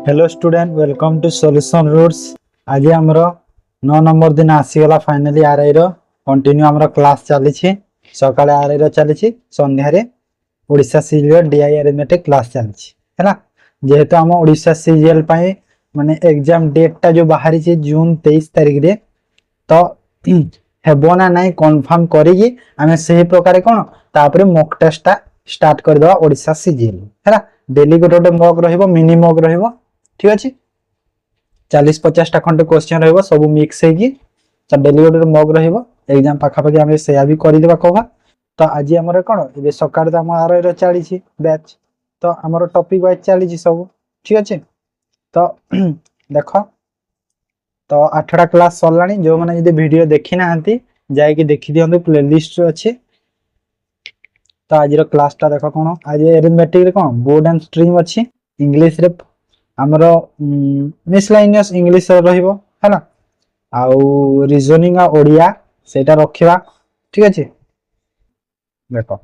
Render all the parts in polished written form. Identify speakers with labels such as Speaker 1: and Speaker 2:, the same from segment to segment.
Speaker 1: Hello student welcome to solution roots. आज आमर 9 number दिन आसीगला फाइनाली आरआई रो कंटिन्यू आमर क्लास चली सकाळे आरआई रो चली संध्यारे Odisha CGL DI arithmetic class चली है जेहेतु आम ओडिशा सीजीएल पाई माने एग्जाम डेटा जो बाहरी जून 23 तारिख रे तो हेबो ना नहीं कंफर्म करिकी आमे सही प्रकार कोन तापरे मॉक टेस्ट स्टार्ट कर दवा ओडिशा सीजीएल है डेली गोटे मॉक रहिबो मिनी मॉक रहिबो ठीक अच्छे 40-50 खंड क्वेश्चन रहिबो सब मिक्स हेगी डेली गोटे मॉक रहिबो एग्जाम पाखापाखि आमे सेया भी करदेबा कहवा तो आज हमर कोन ए सकाळ हम आरआई रो चालीछि बैच तो हमर टॉपिक वाइज चालीछि सब ठीक अच्छे तो देखो तो 8टा क्लास सरलानी जो माने यदि वीडियो देखि नाहंती जाय कि देखि दियंतु प्लेलिस्ट अछि तो आज रो क्लास ता देखो कोन आज अरिथमेटिक रे कोन बोर्ड एंड स्ट्रीम अछि इंग्लिश रे हमर मिसलाइनियस इंग्लिश रहिबो हैला आउ रीजनिंग आ ओडिया सेटा रखिबा ठीक अछि देखो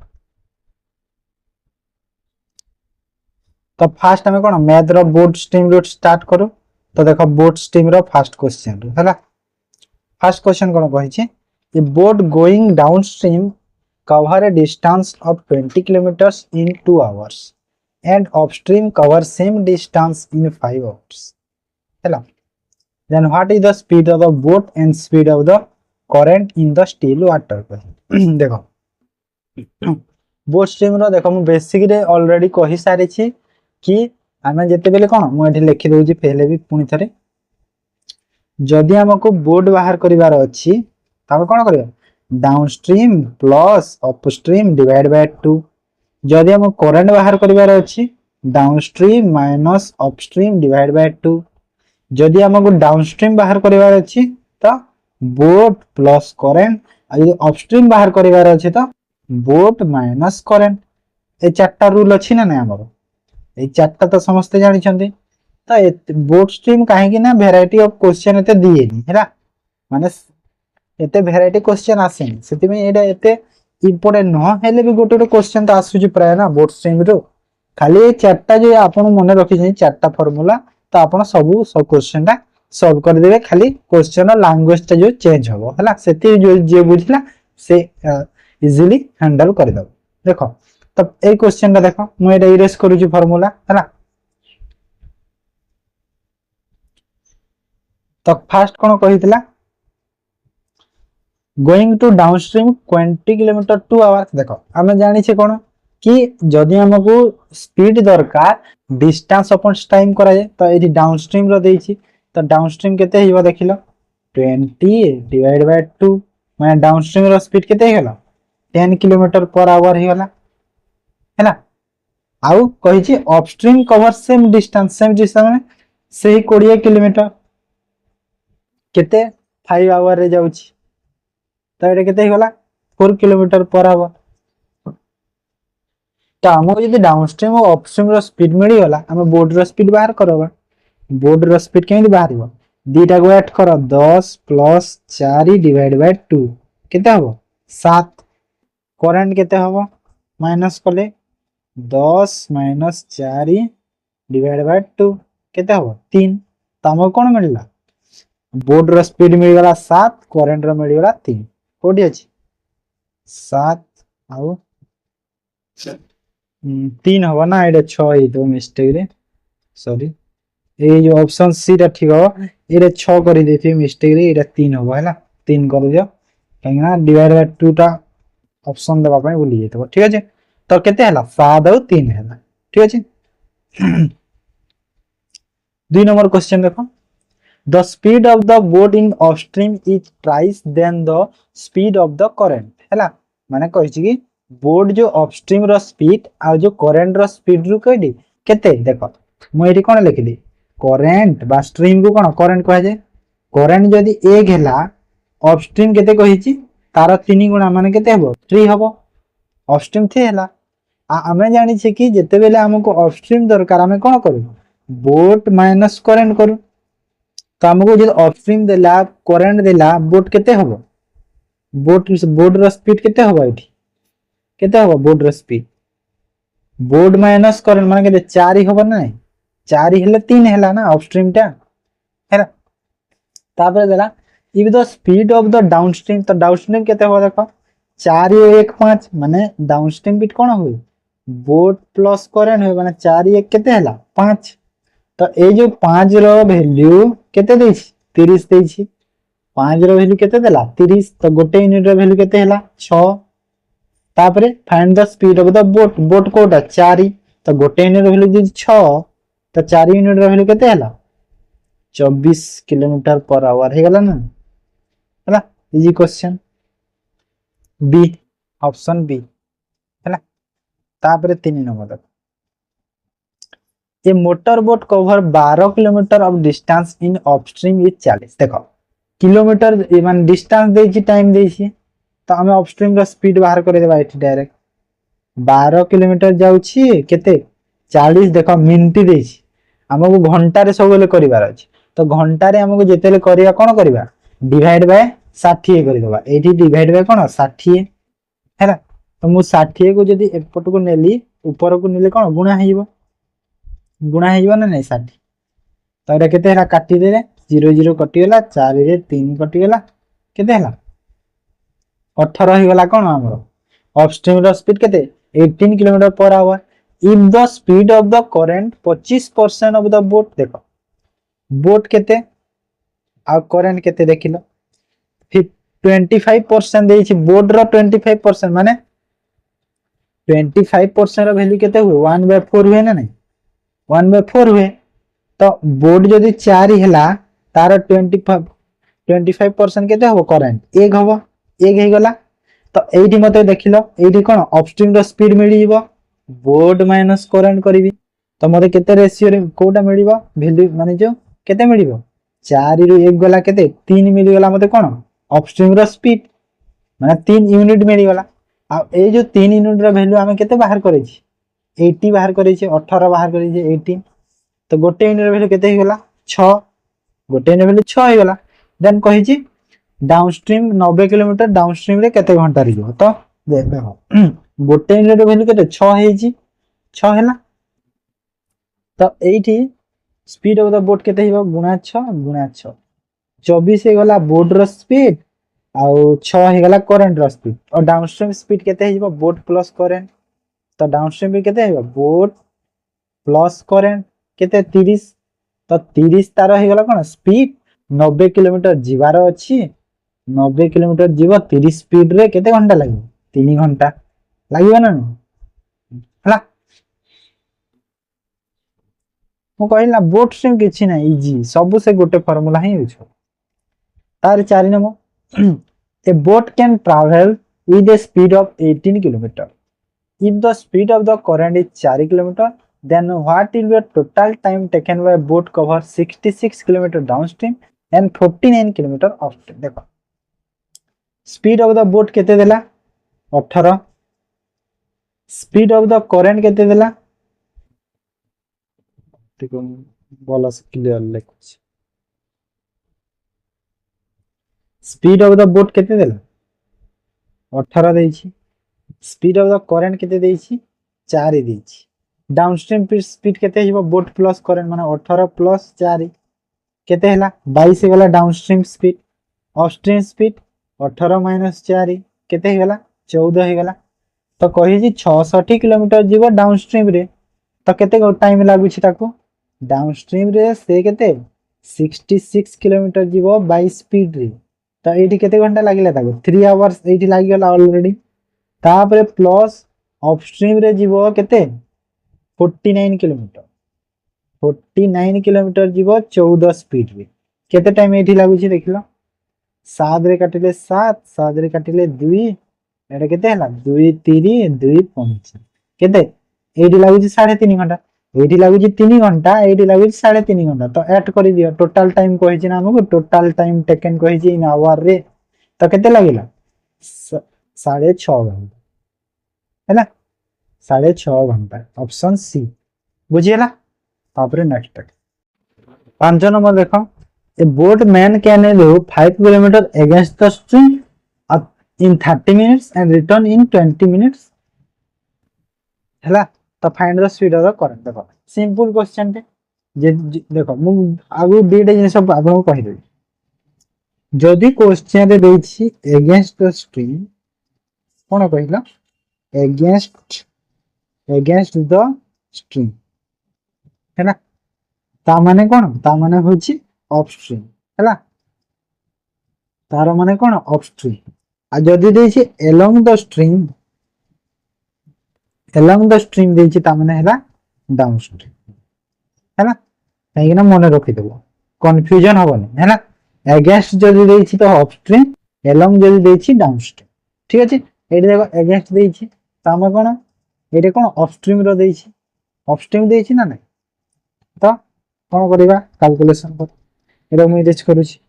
Speaker 1: तो फास्ट हमें कोन मैथ रो बोर्ड स्ट्रीम रूट स्टार्ट करू तो देखो बोर्ड स्ट्रीम रो फर्स्ट क्वेश्चन हैला फर्स्ट क्वेश्चन कोन कहि छी ए boat going downstream cover a distance of 20 kilometers in 2 hours and upstream cover same distance in 5 hours. Hello. Then what is the speed of the boat and speed of the current in the still water? देखो boat stream रो देखो मु basic रे already कहि सारी छी कि आमे जेते बेले कोन मु एठी लिखि दउ छी पहले भी पुनी थरे जदि हमको बोट बाहर करिवार अछि तबे कोन करियो downstream plus upstream divide by 2 जदि हम करंट बाहर करिवार अछि downstream minus upstream divide by 2 जदि हमको डाउनस्ट्रीम बाहर करिवार अछि तो बोट प्लस करंट आ यदि अपस्ट्रीम बाहर करिवार अछि तो बोट माइनस करंट ए चारटा रूल अछि ना नै हमर ए चारटा तो समस्त जानि छथि तो बोट स्ट्रीम काहे कि ना वैरायटी ऑफ क्वेश्चन एते दिएनी हैला माने एते वैरायटी क्वेश्चन आसेन सेति में एटा एते इंपोर्टेंट न हेले भी गोटे क्वेश्चन तो आसुची प्राय ना बोर्ड स्ट्रीम रो खाली चारटा जो आपन मने रखि छै चारटा फार्मूला तो आपन सब क्वेश्चन ता सॉल्व कर देबे खाली क्वेश्चन लैंग्वेज ता जो चेंज होबो हला सेति जो जे बुझला से इजीली हैंडल कर दो देखो तो ए क्वेश्चन ता देखो मु एटा इरेज करू छी फार्मूला हला तो फर्स्ट कोन कहितला going to downstream 20 kilometer 2 hours देखो आमे जानि छे कोन कि जदि हमको स्पीड दरकार डिस्टेंस अपॉन टाइम करा जाय तो एठी डाउनस्ट्रीम रो देई छी तो डाउनस्ट्रीम केते हिबो देखिलो 20 डिवाइड बाय 2 माने डाउनस्ट्रीम रो स्पीड केते हेला 10 किलोमीटर पर आवर हेला हैना आउ कहि छी अपस्ट्रीम कवर सेम डिस्टेंस में सही 20 किलोमीटर केते 5 आवर रे जाउ छी तो एटा केते हिगला 4 किलोमीटर पर आवर तो हमको यदि डाउनस्ट्रीम और अपस्ट्रीम रो स्पीड मिली गला हम बोर्ड रो स्पीड बाहर करबा बोर्ड रो स्पीड केमि बाहरिबो दीटा को ऐड करो 10 प्लस 4 डिवाइड बाय 2 केते हबो 7 करंट केते हबो माइनस करले 10 माइनस 4 डिवाइड बाय 2 केते हबो 3 तो हमको कोन मिलला बोर्ड रो स्पीड मिल गला 7 करंट रो मिल गला 3 कोडी अछि 7 आउ 3 हबो ना एडे 6 ही तो मिस्टेक रे सॉरी ए जो ऑप्शन सी रा ठीक हो एडे 6 करि देथि मिस्टेक रे एडा 3 हबो हैला 3 कर दियो कहिना डिवाइड बाय 2 टा ऑप्शन देबा पय भूली जेतबो ठीक अछि तो केते हला 7 और 3 हला ठीक अछि 2 नंबर क्वेश्चन देखो The speed of the boat in upstream is twice than the speed of the current हैला माने कहै छी कि बोट जो अपस्ट्रीम रो स्पीड आ जो करंट रो स्पीड रु कहडी केते देखो मु एठी कोन लिखली करंट बा स्ट्रीम को कोन करंट कहै जे करंट जदी 1 हैला अपस्ट्रीम केते कहि छी तार 3 गुणा माने केते हबो 3 हबो अपस्ट्रीम 3 हैला आ हमें जानि छी कि जेते बेले हमको अपस्ट्रीम दरकार हमें कोन करू बोट माइनस करंट करू तो हमको जो अपस्ट्रीम देला करंट देला बोट केते हबो बोट रो स्पीड केते हबो एठी केते हबो बोट रो स्पीड बोर्ड माइनस करंट माने के 4 ही हबो नै 4 हेले 3 हैला ना अपस्ट्रीम टा हैला तापर देला if the speed of the downstream तो डाउनस्ट्रीम केते हो देखो 4 1 5 माने डाउनस्ट्रीम बीट कोन होय बोट प्लस करंट होय माने 4 1 केते हैला 5 तो ए जो 5 रो वैल्यू केते देछि 30 देछि 5 रो वैल्यू केते देला 30 तो गोटे यूनिट रो वैल्यू केते हैला 6 तापरे find the speed of the boat boat कोटा 4 तो गोटे यूनिट रो वैल्यू 6 तो 4 यूनिट रो वैल्यू केते हैला 24 किलोमीटर पर आवर हे गला ना हैला easy question B option B हैला तापरे 3 number a motor boat cover 12 kilometre of distance in upstream is 40 देखो किलोमीटर मान डिस्टेंस देछि टाइम देछि तो हमें अपस्ट्रीम रो स्पीड बाहर करे देबा एठी डायरेक्ट 12 किलोमीटर जाउछि केते 40 देखो मिनिट देछि हमको घंटा रे सब बेले करिवार अछि तो घंटा रे हमको जेतेले करिया कोन करिवा डिवाइड बाय 60 करि देबा एठी डिवाइड बाय कोन 60 हैला तो मु 60 को जदी एकपट को नेली ऊपर को नेले कोन गुणा हेइबो गुणा हेइबो ना नै 60 तो एटा केते हैला काटी देले 0 0 कटि गेला 4 रे 3 कटि गेला केते हैला 18 हे गला कोन हमरो अपस्ट्रीम रो स्पीड केते 18 kilometre per hour if the speed of the current 25% of the boat देखो बोट केते आ करंट केते देखिलो 25% देछि बोट रो 25% माने 25% रो वैल्यू केते हुए 1/4 हुए ना नहीं 1/4 हुए तो बोट जदी 4 हैला तार 25% केते हो करंट 1 हो 1 हे गला तो एठी मते देखिलो एठी कोन अपस्ट्रीम रो स्पीड मिली जीवो बोट माइनस करंट करबी तो मते केते रेशियो रे कोटा मिलिबो वैल्यू माने जो केते मिलिबो 4 रु 1 गला केते 3 मिली गला मते कोन अपस्ट्रीम रो स्पीड माने 3 यूनिट मिली गला आ ए जो 3 यूनिट रो वैल्यू हमें केते बाहर करै छी 80 बाहर करै छी 18 बाहर करै छी 18 तो गोटे यूनिट रो वैल्यू केते हे गला 6 गोटे यूनिट वैल्यू 6 हे गला देन कहि छी डाउनस्ट्रीम 90 किलोमीटर डाउनस्ट्रीम रे केते घंटा रे जो तो देखो गोटे यूनिट वैल्यू केते 6 हे छी 6 हैला तो एठी स्पीड ऑफ द बोट केते हिबो गुणा 6 24 हे गला बोट रो स्पीड आ 6 हे गला करंट रो स्पीड और डाउनस्ट्रीम स्पीड केते हिबो बोट प्लस करंट तो डाउनस्ट्रीम भी केते हिबो बोट प्लस करंट केते 30 तो 30 तार हे गला कोन स्पीड 90 किलोमीटर जीवार अछि 90 किलोमीटर जीव 30 स्पीड रे केते घंटा लागो 3 घंटा लागिबो ना हला मु कहिला बोट से किछि ना इजी सब से गोटे फार्मूला ही यूज तार 4 number A boat can travel with A speed of 18 kilometre if the speed of the current is 4 km then what will be the total time taken by boat cover 66 km downstream and 49 km upstream देखो speed of the boat केते देला 18 speed of the current केते देला देखो बोला clear लिखछ speed of the boat केते देला 18 देछि स्पीड ऑफ द करंट केते देछि 4 देछि डाउनस्ट्रीम स्पीड केते हिबो बोट प्लस करंट माने 18 प्लस 4 केते हला 22 हे गला downstream speed upstream speed 18 minus 4 केते हे गला 14 हे गला तो कहि जी 66 किलोमीटर जीवो डाउनस्ट्रीम रे तो केते टाइम लागु छि ताको डाउनस्ट्रीम रे से केते 66 किलोमीटर जीवो बाय स्पीड रे तो एठी केते घंटा लागिला ताको 3 आवर्स एठी लागि गेला ऑलरेडी तापरे प्लस अपस्ट्रीम रे जीवो केते 49 किलोमीटर 49 किलोमीटर जीवो 14 स्पीड रे केते टाइम एठी लागु छि देखिलो 7 रे काटिले 7 7 रे काटिले 2 एटा केते हला 2 3 2 5 केते एठी लागु छि 3.5 घंटा एठी लागु छि 3 घंटा एठी लागु छि 3.5 घंटा तो ऐड करि दियो टोटल टाइम कहि छि ना हमको टोटल टाइम टेकन कहि छि इन आवर रे तो केते लागिला 6.5 घंटा है ना 6.5 घंटा ऑप्शन सी बुझिएला तापरे नेक्स्ट 5 नंबर देखो ए boat man can do 5 kilometre against the stream in 30 minutes and return in 20 minutes हैला तो find the speed of the current देखो सिंपल क्वेश्चन टे देखो मु आगु दीटा जिनिस आपको कहिदेबी जदि क्वेश्चन रे देछि अगेंस्ट द स्ट्रीम कोन कहला अगेंस्ट द स्ट्रीम हैला ता माने कोन ता माने होछि अपस्ट्रीम हैला तार माने कोन अपस्ट्रीम आ जदि देछि along the stream देछि ता माने हैला डाउनस्ट्रीम हैला काहे ना मने रखि देबो कंफ्यूजन होबनी हैला अगेंस्ट जदि देछि तो अपस्ट्रीम along जदि देछि डाउनस्ट्रीम ठीक अछि एठी देखो अगेंस्ट देछि ता माने कोन एठी कोन अपस्ट्रीम रो देछि अपस्ट्रीम देछि ना नै तो कोन करिबा कैलकुलेशन कर एरो मु इरेज करूछि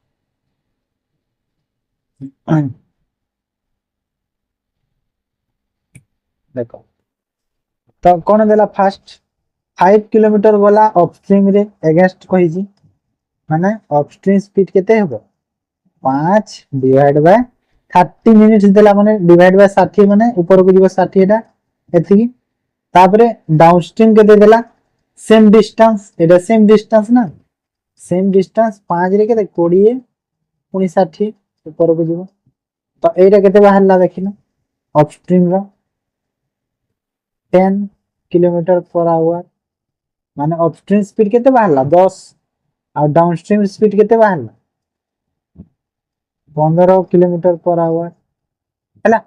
Speaker 1: देखो तो कौन देला फास्ट 5 किलोमीटर गला अपस्ट्रीम रे अगेंस्ट कहिजी माने अपस्ट्रीम स्पीड केते हेबो 5 डिवाइड बाय 30 मिनिट्स देला माने डिवाइड बाय 60 माने ऊपर को जीवो 60 एटा एथि तापरे डाउनस्ट्रीम केते देला सेम डिस्टेंस एटा सेम डिस्टेंस ना सेम डिस्टेंस 5 रे केते 20 पुनी 60 ऊपर को जीवो तो एटा केते बाहरला देखिना अपस्ट्रीम रो 10 किलोमीटर पर आवर माने अपस्ट्रीम स्पीड केते बाहरला 10 और डाउनस्ट्रीम स्पीड केते बाहरला 15 किलोमीटर पर आवर हैला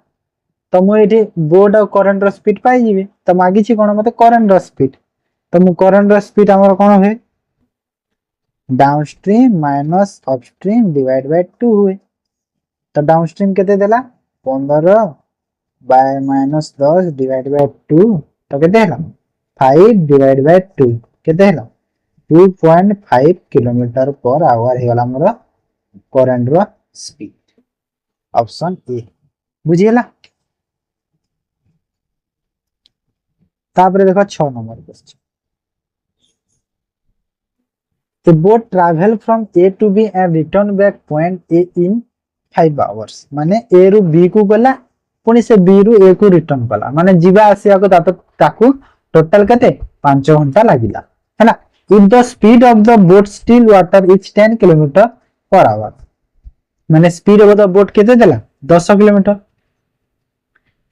Speaker 1: तो मु एठी बोर्ड और करंट रो स्पीड पाई जिवे तो मागी छी कोन मते करंट रो स्पीड तो मु करंट रो स्पीड हमर कोन होय downstream minus upstream divide by 2 हुए तो डाउनस्ट्रीम केते देला 15 बाय माइनस 10 डिवाइड बाय 2 तो केते हला 5 डिवाइड बाय 2 केते हला 2.5 किलोमीटर पर आवर हे गला हमर करंट रो स्पीड ऑप्शन ए बुझियला तापरे देखो 6 number question The boat travel from A to B and return back point A in 5 hours माने A रु B को गला पुनी से B रु A को रिटर्न कला माने जीवा आसिया को ताकू टोटल केते 5 घंटा लागिला हैला if the speed of the boat still water is 10 km per hour माने स्पीड ऑफ द बोट केते देला 10 kilometre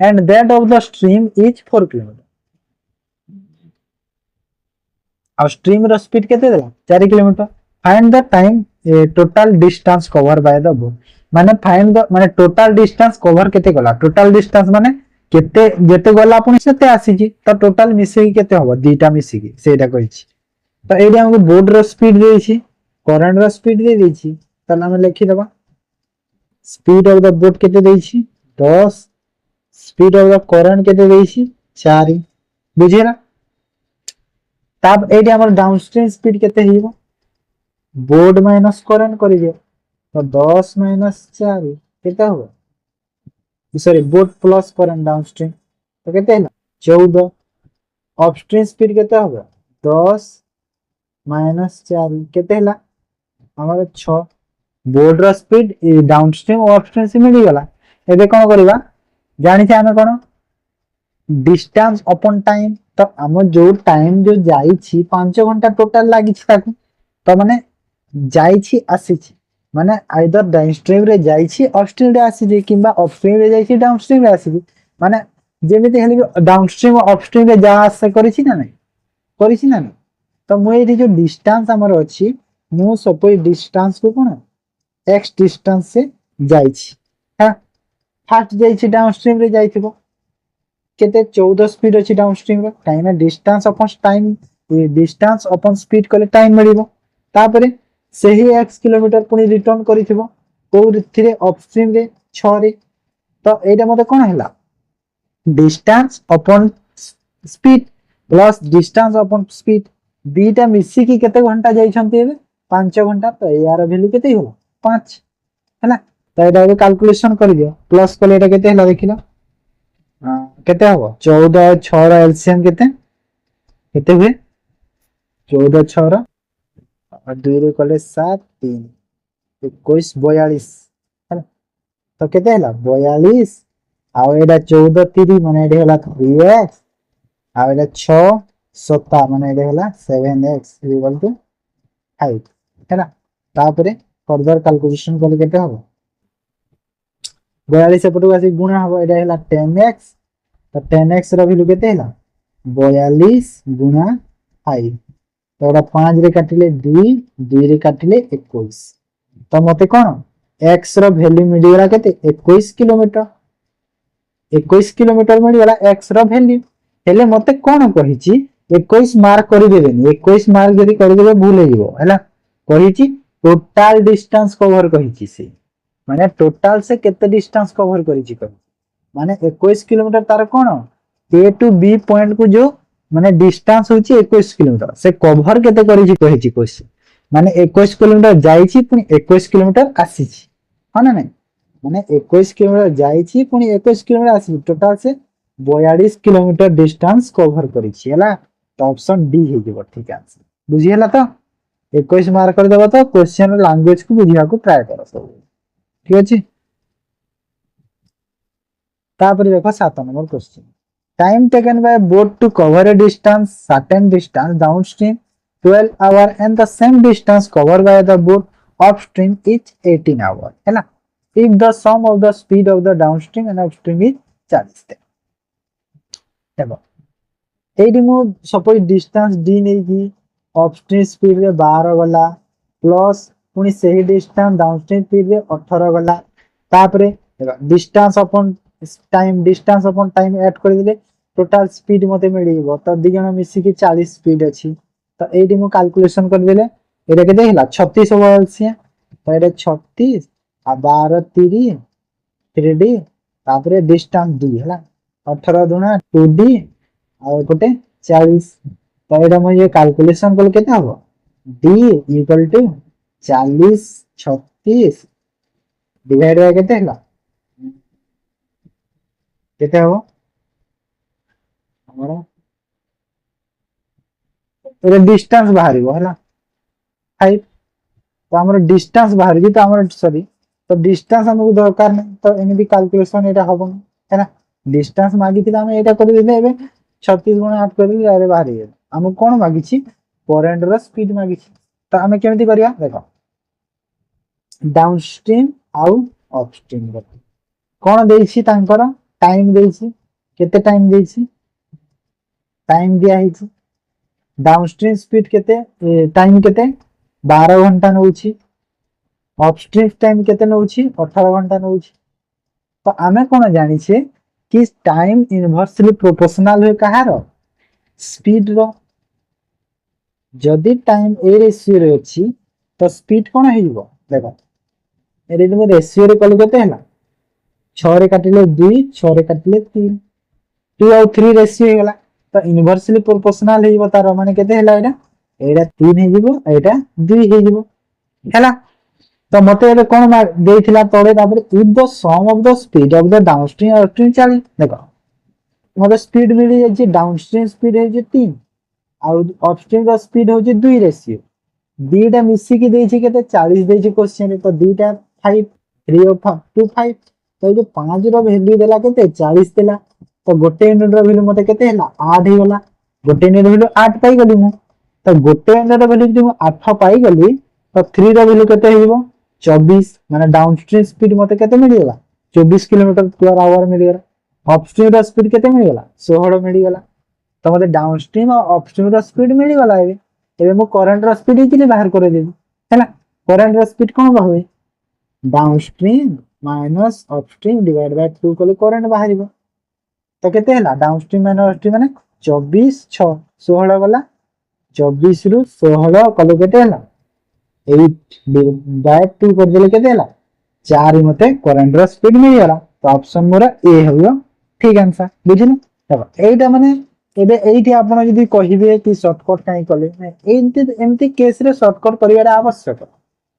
Speaker 1: and that of the stream is 4 km और स्ट्रीम रो स्पीड केते देला 4 kilometre find the time total distance cover by the boat माने find the माने total distance cover केते गला टोटल डिस्टेंस माने केते जेते गला पुनी सेते आसी जी तो टोटल मिसेई केते होबो दीटा मिसी की सेटा कहिछि तो एडी हमको बोट रो स्पीड देछि करंट रो स्पीड दे देछि तला हम लिखि देबा स्पीड ऑफ द बोट केते देछि 10 स्पीड ऑफ द करंट केते देछि 4 बुझिरा तब एडी हमर डाउनस्ट्रीम स्पीड केते हिबो बोर्ड माइनस करंट करि दियो तो 10 माइनस 4 केते हो sorry board plus current downstream तो केते हला 14 अपस्ट्रीम स्पीड केते हो 10 माइनस 4 केते हला हमर 6 बोर्ड रो स्पीड डाउनस्ट्रीम और अपस्ट्रीम से मिली गला एबे कोन करबा जानि छै हमें कोन डिस्टेंस अपॉन टाइम तो हम जो टाइम जो जाई छी 5 घंटा टोटल लागी छी ताकू तो माने जाई छी आसी छी माने आइदर डाउनस्ट्रीम रे जाई छी अपस्ट्रीम रे आसी छी किबा अपस्ट्रीम रे जाई छी डाउनस्ट्रीम रे आसी छी माने जेमिति हेली डाउनस्ट्रीम और अपस्ट्रीम रे जा आसे करि छी ना नै करि छी ना नै तो मु एठी जो डिस्टेंस हमर अछि मु सपोज डिस्टेंस को कोन x डिस्टेंस से जाई छी हां फास्ट जाई छी डाउनस्ट्रीम रे जाई थिबो केते 14 स्पीड अछि डाउनस्ट्रीम रो time distance upon time distance upon speed कले टाइम मिलिबो तापरे सही x किलोमीटर पुनी रिटर्न करिथिबो को रिथिरे अपस्ट्रीम रे 6 रे तो एटा मते कोन हला distance upon speed plus distance upon speed beta मिसी की केते घंटा जाई छंती एबे 5 घंटा तो यार वैल्यू केते हो 5 हैला तो एटा कैलकुलेशन कर दियो प्लस कले एटा केते हला देखिला केते हबो 14 6 रो एलसीएम केते केते हुए 14 6 रो और 2 रे कले 7 3 21 42 हैला तो केते हला 42 आ एटा 14 3 माने एटा हला 3x आ एटा 6 सत्ता माने एटा होला 7x इक्वल टू 5 हैला तापरे फर्दर कैलकुलेशन कले केते हो 42 एपटू आसी गुणा हो एटा होला 10x तो 10x रो वैल्यू केते होला 42 गुणा 5 तो एटा 5 रे काटिले 2 2 रे काटिले 21 तो मते कोन x रो वैल्यू मिली गला केते 21 किलोमीटर 21 किलोमीटर मिली गला x रो वैल्यू हेले मते कोन कहिची 21 मार्क करि देबेनी 21 मार्क जदी करि देबे भूल हे जीवो हैला कहिची टोटल डिस्टेंस कवर कहिची से माने टोटल से केते डिस्टेंस कवर करिची कहि माने 21 किलोमीटर तार कोन ए टू बी पॉइंट को जो माने डिस्टेंस होची 21 किलोमीटर से कवर केते करिची कहिची क्वेश्चन माने 21 किलोमीटर जाईची पुनी 21 किलोमीटर आसीची हां ना नहीं माने 21 किलोमीटर जाईची पुनी 21 किलोमीटर आसी टोटल से 42 किलोमीटर डिस्टेंस कवर करिची हैला तो ऑप्शन डी हे जेबो ठीक आंसर बुझी हला तो 21 मार्क कर देबो तो क्वेश्चन लैंग्वेज को बुझिया को ट्राई करो सब ठीक अछि तापर देखो 7 number question time taken by boat to cover a distance certain distance downstream 12 hour and the same distance covered by the boat upstream is 18 hour हैला if the sum of the speed of the downstream and upstream is 40 देखो AD मो suppose distance d नै की upstream speed रे 12 गला plus पुनी सही distance downstream speed रे 18 गला तापरे डिस्टेंस अपन टाइम ऐड कर दिले टोटल स्पीड मते मिलिबो तो दी जण मिसी की 40 स्पीड अछि तो एडी मो कैलकुलेशन कर देले एटा के देखला 36 ओवर से तो एटा 36 आ 12 3 3d तापरे डिस्टेंस d हला 18 दुना 2d और गोटे 40 तो एटा म ये कैलकुलेशन कल केते हबो d equal to 40 36 divide by केते हला केते हबो हमरा तो डिस्टेंस बाहरिबो हला 5 तो हमर डिस्टेंस बाहर जी तो हमर सॉरी तो डिस्टेंस हमको दरकार नै तो एमि कैलकुलेशन एटा हबो हैना डिस्टेंस मागी थिला हम एटा कर दिले एबे 36 गुणा 8 कर दिले अरे बाहर गेल हम कोन मागी छी करंट रो स्पीड मागी छी तो हमें केमिति करिया देखो डाउनस्ट्रीम आउ अपस्ट्रीम रो कोन देई छी तांकर टाइम देई छी केते टाइम देई छी टाइम दिया ही छी डाउनस्ट्रीम स्पीड केते टाइम केते 12 घंटा नउची अपस्ट्रीम टाइम केते नउची 18 घंटा नउची तो आमे कोन जानि छे कि टाइम इनवर्सली प्रोपोर्शनल है कहार स्पीड रो जदी टाइम ए रेशियो रे अछि तो स्पीड कोन हेइबो देखो एरे जो रेशियो रे कल केते हला 6 रे काटिले 2 6 रे काटिले 3 2 और 3 रेशियो हेला तो इनवर्सली प्रोपोर्शनल हेइबो तार माने केते हेला एटा एटा 3 हेइबो एटा 2 हेइबो हेला तो मते एबे कोन देइथिला तळे तापर if the sum of the speed of the downstream और अपस्ट्रीम 40 देखो मते स्पीड मिली जे डाउनस्ट्रीम स्पीड है जे 3 और अपस्ट्रीम द स्पीड हो जे 2 रेशियो दीटा मिसी की देछि केते 40 देछि क्वेश्चन तो दीटा 5 3 और 2 5 तो जे 5 रो वैल्यू देला केते 40 देला तो गोटे यूनिट रो वैल्यू मते केते हला 8 हे गला गोटे यूनिट वैल्यू 8 पाई गली मु तो गोटे यूनिट रो वैल्यू जे 8 पाई गली तो 3 रो वैल्यू केते हेबो 24 माने डाउनस्ट्रीम स्पीड मते केते मिली गला 24 किलोमीटर पर आवर मिली गला अपस्ट्रीम रो स्पीड केते मिली गला 16 मिली गला तो मते डाउनस्ट्रीम और अपस्ट्रीम रो स्पीड मिली गला एबे मो करंट रो स्पीड इजिली बाहर करे देबी हैला करंट रो स्पीड कोन रहबे downstream minus upstream divide by 2 कले करंट बाहरिबो तो केते हला डाउनस्ट्रीम माइनस अपस्ट्रीम माने 24 6 16 गला 24 रु 16 कले केते हला 8 बाय 2 कर देले केते हला 4 मते करंट रो स्पीड मिल गला तो ऑप्शन मोरा ए होयो ठीक आंसर बुझिनु देखो एटा माने एबे एठी आपण जदी कहिबे कि शॉर्टकट काई कले एंती एमती केस रे शॉर्टकट करिवाडा आवश्यक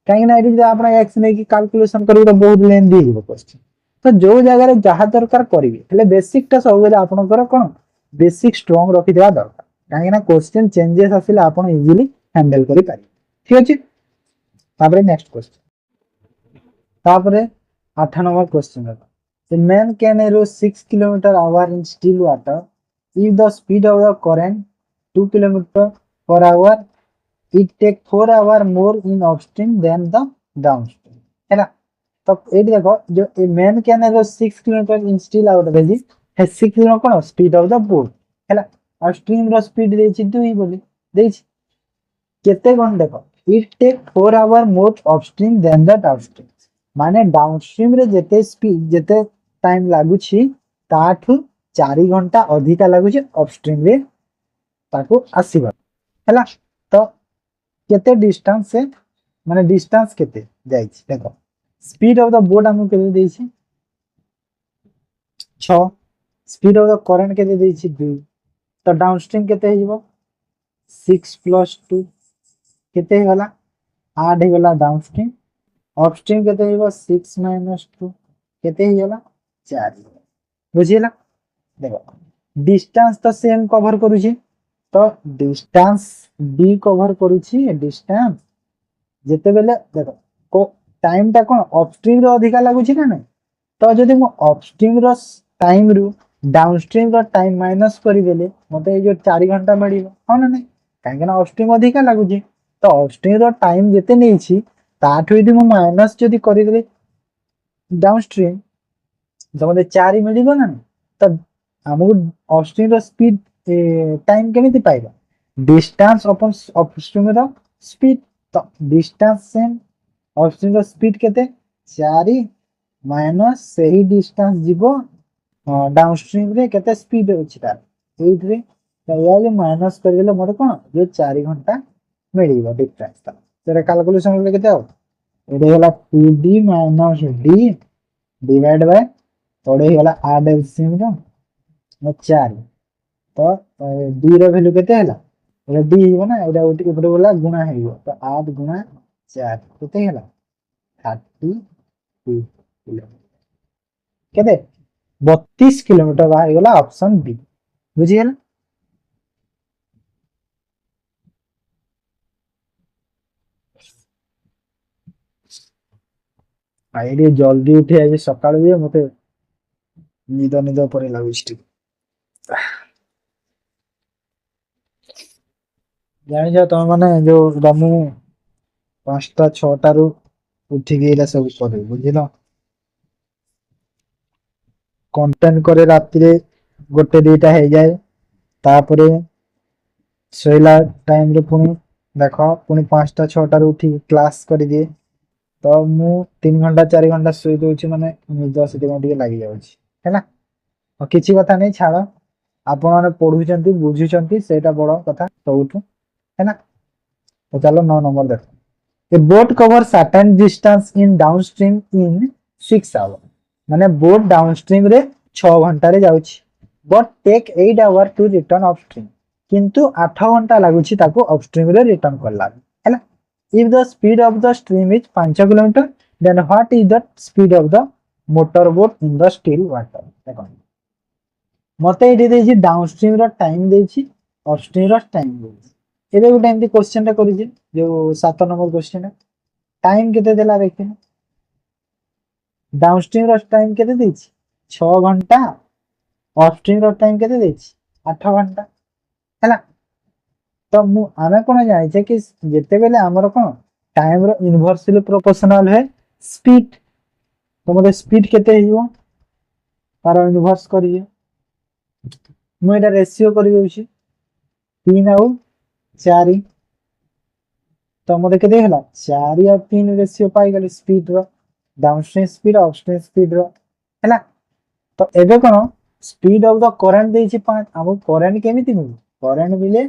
Speaker 1: काई ना एठी आपण एक्स नै कि कैलकुलेशन करिवो तो बहुत लेंदी हिबो क्वेश्चन तो जो जगह रे जहा दरकार करिवे हेले बेसिक टा सब बेले आपनकर कोन बेसिक स्ट्रांग रखि देबा दरकार काई ना क्वेश्चन चेंजेस आसिले आपण इजीली हैंडल करि पारि ठीक अछि तापरे नेक्स्ट क्वेश्चन तापरे 8 नंबर क्वेश्चन है a man can row 6 km/h in still water if the speed of the current 2 kilometre per hour it take 4 hour more in upstream than the downstream है। तो ये देखो जो मेन कैन है 6 kilometre in still out देजी है 6 kilometre cone speed of the boat है और stream रो speed देछि 2 बोली देछि केते कोन देखो it take 4 hour more upstream than the downstream माने डाउनस्ट्रीम रे जेते स्पीड जेते टाइम लागु छी ताठु 4 घंटा अधिका लागु छी अपस्ट्रीम रे ताको आसीबा हैला। तो केते डिस्टेंस से माने डिस्टेंस केते जाई छी देखो स्पीड ऑफ द बोट हमु केते देई छी 6 स्पीड ऑफ द करंट केते देई छी 2 तो डाउनस्ट्रीम केते हेइबो 6 प्लस 2 केते होला 8 होला डाउनस्ट्रीम अपस्ट्रीम केते हेइबो 6 माइनस 2 केते होला 4 बुझिला। देखो डिस्टेंस तो सेम कवर करू छी तो डिस्टेंस डी कवर करू छी डिस्टेंस जेते बेले देखो को टाइम ता कोन अपस्ट्रीम रो अधिका लागु छी ना नै तो जदि मो अपस्ट्रीम रो टाइम रु डाउनस्ट्रीम रो टाइम माइनस करी देले मते ए जो 4 घंटा मिलिबो हो ना नै काहे ना अपस्ट्रीम अधिका लागु छी तो अपस्ट्रीम रो टाइम जेते नै छी ताठु यदि मो माइनस जदि करी देले डाउनस्ट्रीम तो मते 4 मिलिबो ना तो हमहु अपस्ट्रीम रो स्पीड टाइम केमिति पाइबा डिस्टेंस अपन अपस्ट्रीम रो स्पीड तो डिस्टेंस सेम अपस्ट्रीम रो स्पीड केते 4 माइनस सही डिस्टेंस जीवो डाउनस्ट्रीम रे केते स्पीड अछि तार 8 रे तो याले माइनस कर देले मोर कोन जे 4 घंटा मिलिबो डिफरेंस ता तेरे कैलकुलेशन रे केते हो एडे होला 2d minus d divide by थोड़े होला 8 एलसीएम रो 4 तो d रो वैल्यू केते हला एटा d हो ना एटा ऊपर वाला गुणा हेइबो तो 8 गुणा 4 केते हला 32 किलोमीटर केते 32 किलोमीटर बाहर गला ऑप्शन बी बुझियला। आइए जल्दी उठे आज सकाळ भी मते निद निद परे लागुछि जानि जा तुम माने जो दमु 5टा 6टा रु उठी गेला सब करे बुझिलो कंटेंट करे रात रे गोटे दुईटा हे जाए तापरे सोइला टाइम रे पुनी देखो पुनी 5टा 6टा रु उठी क्लास कर दिए तो मु 3 घंटा 4 घंटा सोई दोछि माने निद से ଟିକେ लागि जाउछि हैला और किछि कथा नै छाड़ आपण माने पढुचंती बुझुचंती सेटा बड़ कथा सबुठु हैना। तो चलो 9 नंबर देखो ए boat cover certain distance in downstream in 6 hour माने बोट डाउनस्ट्रीम रे 6 घंटा रे जाउछि but take 8 hour to return upstream किंतु 8 घंटा लागुछि ताको अपस्ट्रीम रे रिटर्न करला हैला। If the speed of the stream is 5 kilometre then what is the speed of the motor boat in the still water देखो मते एठी देछि डाउनस्ट्रीम रो टाइम देछि अपस्ट्रीम रो टाइम देछि एबे गोटे एमती क्वेश्चन टा करि जो 7 नंबर क्वेश्चन है टाइम केते देला देखिन डाउनस्ट्रीम रो टाइम केते देछि 6 घंटा अपस्ट्रीम रो टाइम केते देछि 8 घंटा हैला। तो मु आमे कोन जानि छै कि जेते बेले हमर कोन टाइम रो इनवर्सली प्रोपोर्शनल है स्पीड तो मते स्पीड केते हियो तार इनवर्स करिए मु एटा रेशियो करि देउछि 3 आउ 4 तो मते केते हला 4 और 3 रेशियो पाई गेली स्पीड रो डाउनस्ट्रीम स्पीड अपस्ट्रीम स्पीड रो हैला। तो एबे कोन स्पीड ऑफ द करंट देछि 5 हम करंट केमिति मिल करंट मिले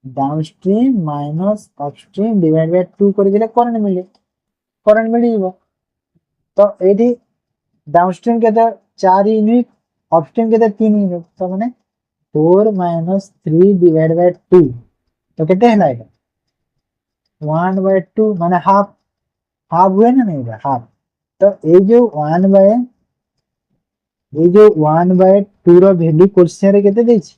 Speaker 1: downstream minus upstream divide by 2 कर दिले करंट मिली जीवो तो एठी डाउनस्ट्रीम केते 4 यूनिट अपस्ट्रीम केते 3 यूनिट तो माने 4 माइनस 3 डिवाइड बाय 2 तो केते हला एटा 1 बाय 2 माने हाफ हाफ हुए ना नहीं हाफ तो ए जो 1 बाय 2 रो वैल्यू क्वेश्चन रे केते देछि